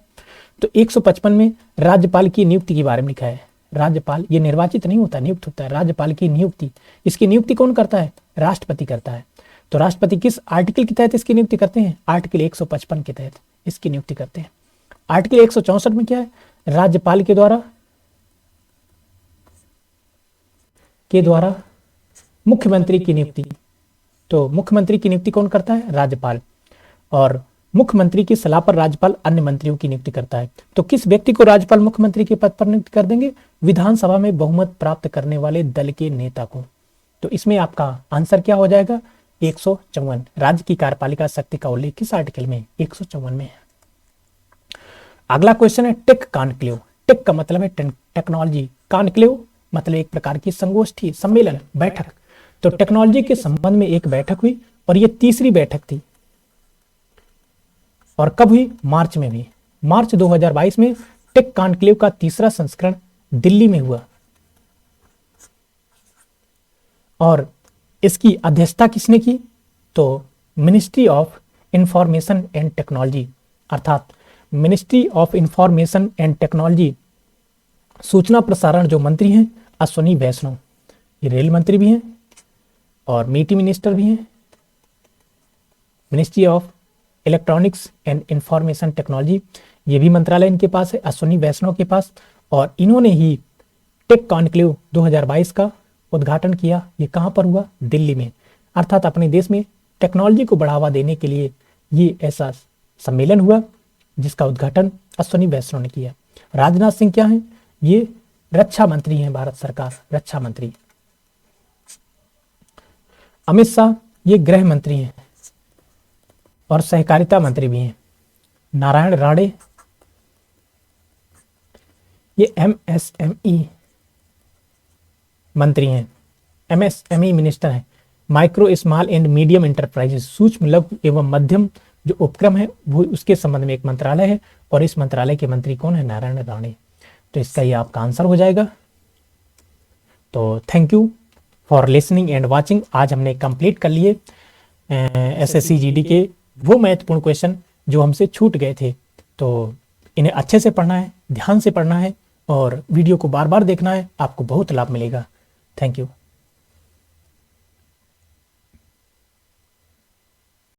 तो 155 में राज्यपाल की नियुक्ति के बारे में लिखा है। राज्यपाल ये निर्वाचित नहीं होता, नियुक्त होता है। राज्यपाल की नियुक्ति, इसकी नियुक्ति कौन करता है? राष्ट्रपति करता है। तो राष्ट्रपति किस आर्टिकल के तहत इसकी नियुक्ति करते हैं? आर्टिकल 155 के तहत इसकी नियुक्ति करते हैं। आर्टिकल 164 में क्या है? राज्यपाल के द्वारा मुख्यमंत्री की नियुक्ति। तो मुख्यमंत्री की नियुक्ति कौन करता है? राज्यपाल। और मुख्यमंत्री की सलाह पर राज्यपाल अन्य मंत्रियों की नियुक्ति करता है। तो किस व्यक्ति को राज्यपाल मुख्यमंत्री के पद पर नियुक्त कर देंगे? विधानसभा में बहुमत प्राप्त करने वाले दल के नेता को। तो इसमें आपका आंसर क्या हो जाएगा? 154। राज्य की कार्यपालिका शक्ति का उल्लेख किस आर्टिकल में? 154 में है। अगला क्वेश्चन है टेक कॉन्क्लेव। टेक का मतलब है टेक्नोलॉजी, कॉन्क्लेव मतलब एक प्रकार की संगोष्ठी, सम्मेलन, बैठक। तो टेक्नोलॉजी के संबंध में एक बैठक हुई और ये तीसरी बैठक थी। और कब हुई? मार्च में हुई। मार्च 2022 में टेक कॉन्क्लेव का तीसरा संस्करण दिल्ली में हुआ। और इसकी अध्यक्षता किसने की? तो ministry of information and technology, अर्थात ministry of information and technology, सूचना प्रसारण जो मंत्री हैं अश्विनी वैष्णव, ये रेल मंत्री भी हैं और मीटी मिनिस्टर भी हैं। Ministry of electronics and information technology, ये भी मंत्रालय इनके पास है, अश्विनी वैष्णव के पास। और इन्होंने ही टेक कॉन्क्लेव 2022 का उद्घाटन किया। ये कहाँ पर हुआ? दिल्ली में। अर्थात अपने देश में टेक्नोलॉजी को बढ़ावा देने के लिए ये ऐसा सम्मेलन हुआ जिसका उद्घाटन अश्विनी वैष्णव ने किया। राजनाथ सिंह क्या हैं? ये रक्षा मंत्री हैं, भारत सरकार रक्षा मंत्री। अमित शाह ये गृह मंत्री हैं और सहकारिता मंत्री भी हैं। नारायण राणे ये MSME मंत्री हैं, MSME मिनिस्टर हैं। Micro small and medium enterprises, सूक्ष्म लघु एवं मध्यम जो उपक्रम है वो उसके संबंध में एक मंत्रालय है और इस मंत्रालय के मंत्री कौन है? नारायण राणे। तो इसका ये आपका आंसर हो जाएगा। तो thank you for listening and watching. आज हमने कंप्लीट कर लिए SSC GD के वो महत्वपूर्ण क्वेश्चन जो हमसे छूट गए थे। तो इन्हें अच्छे से पढ़ना है, ध्यान से पढ़ना है और वीडियो को बार बार देखना है, आपको बहुत लाभ मिलेगा। Thank you.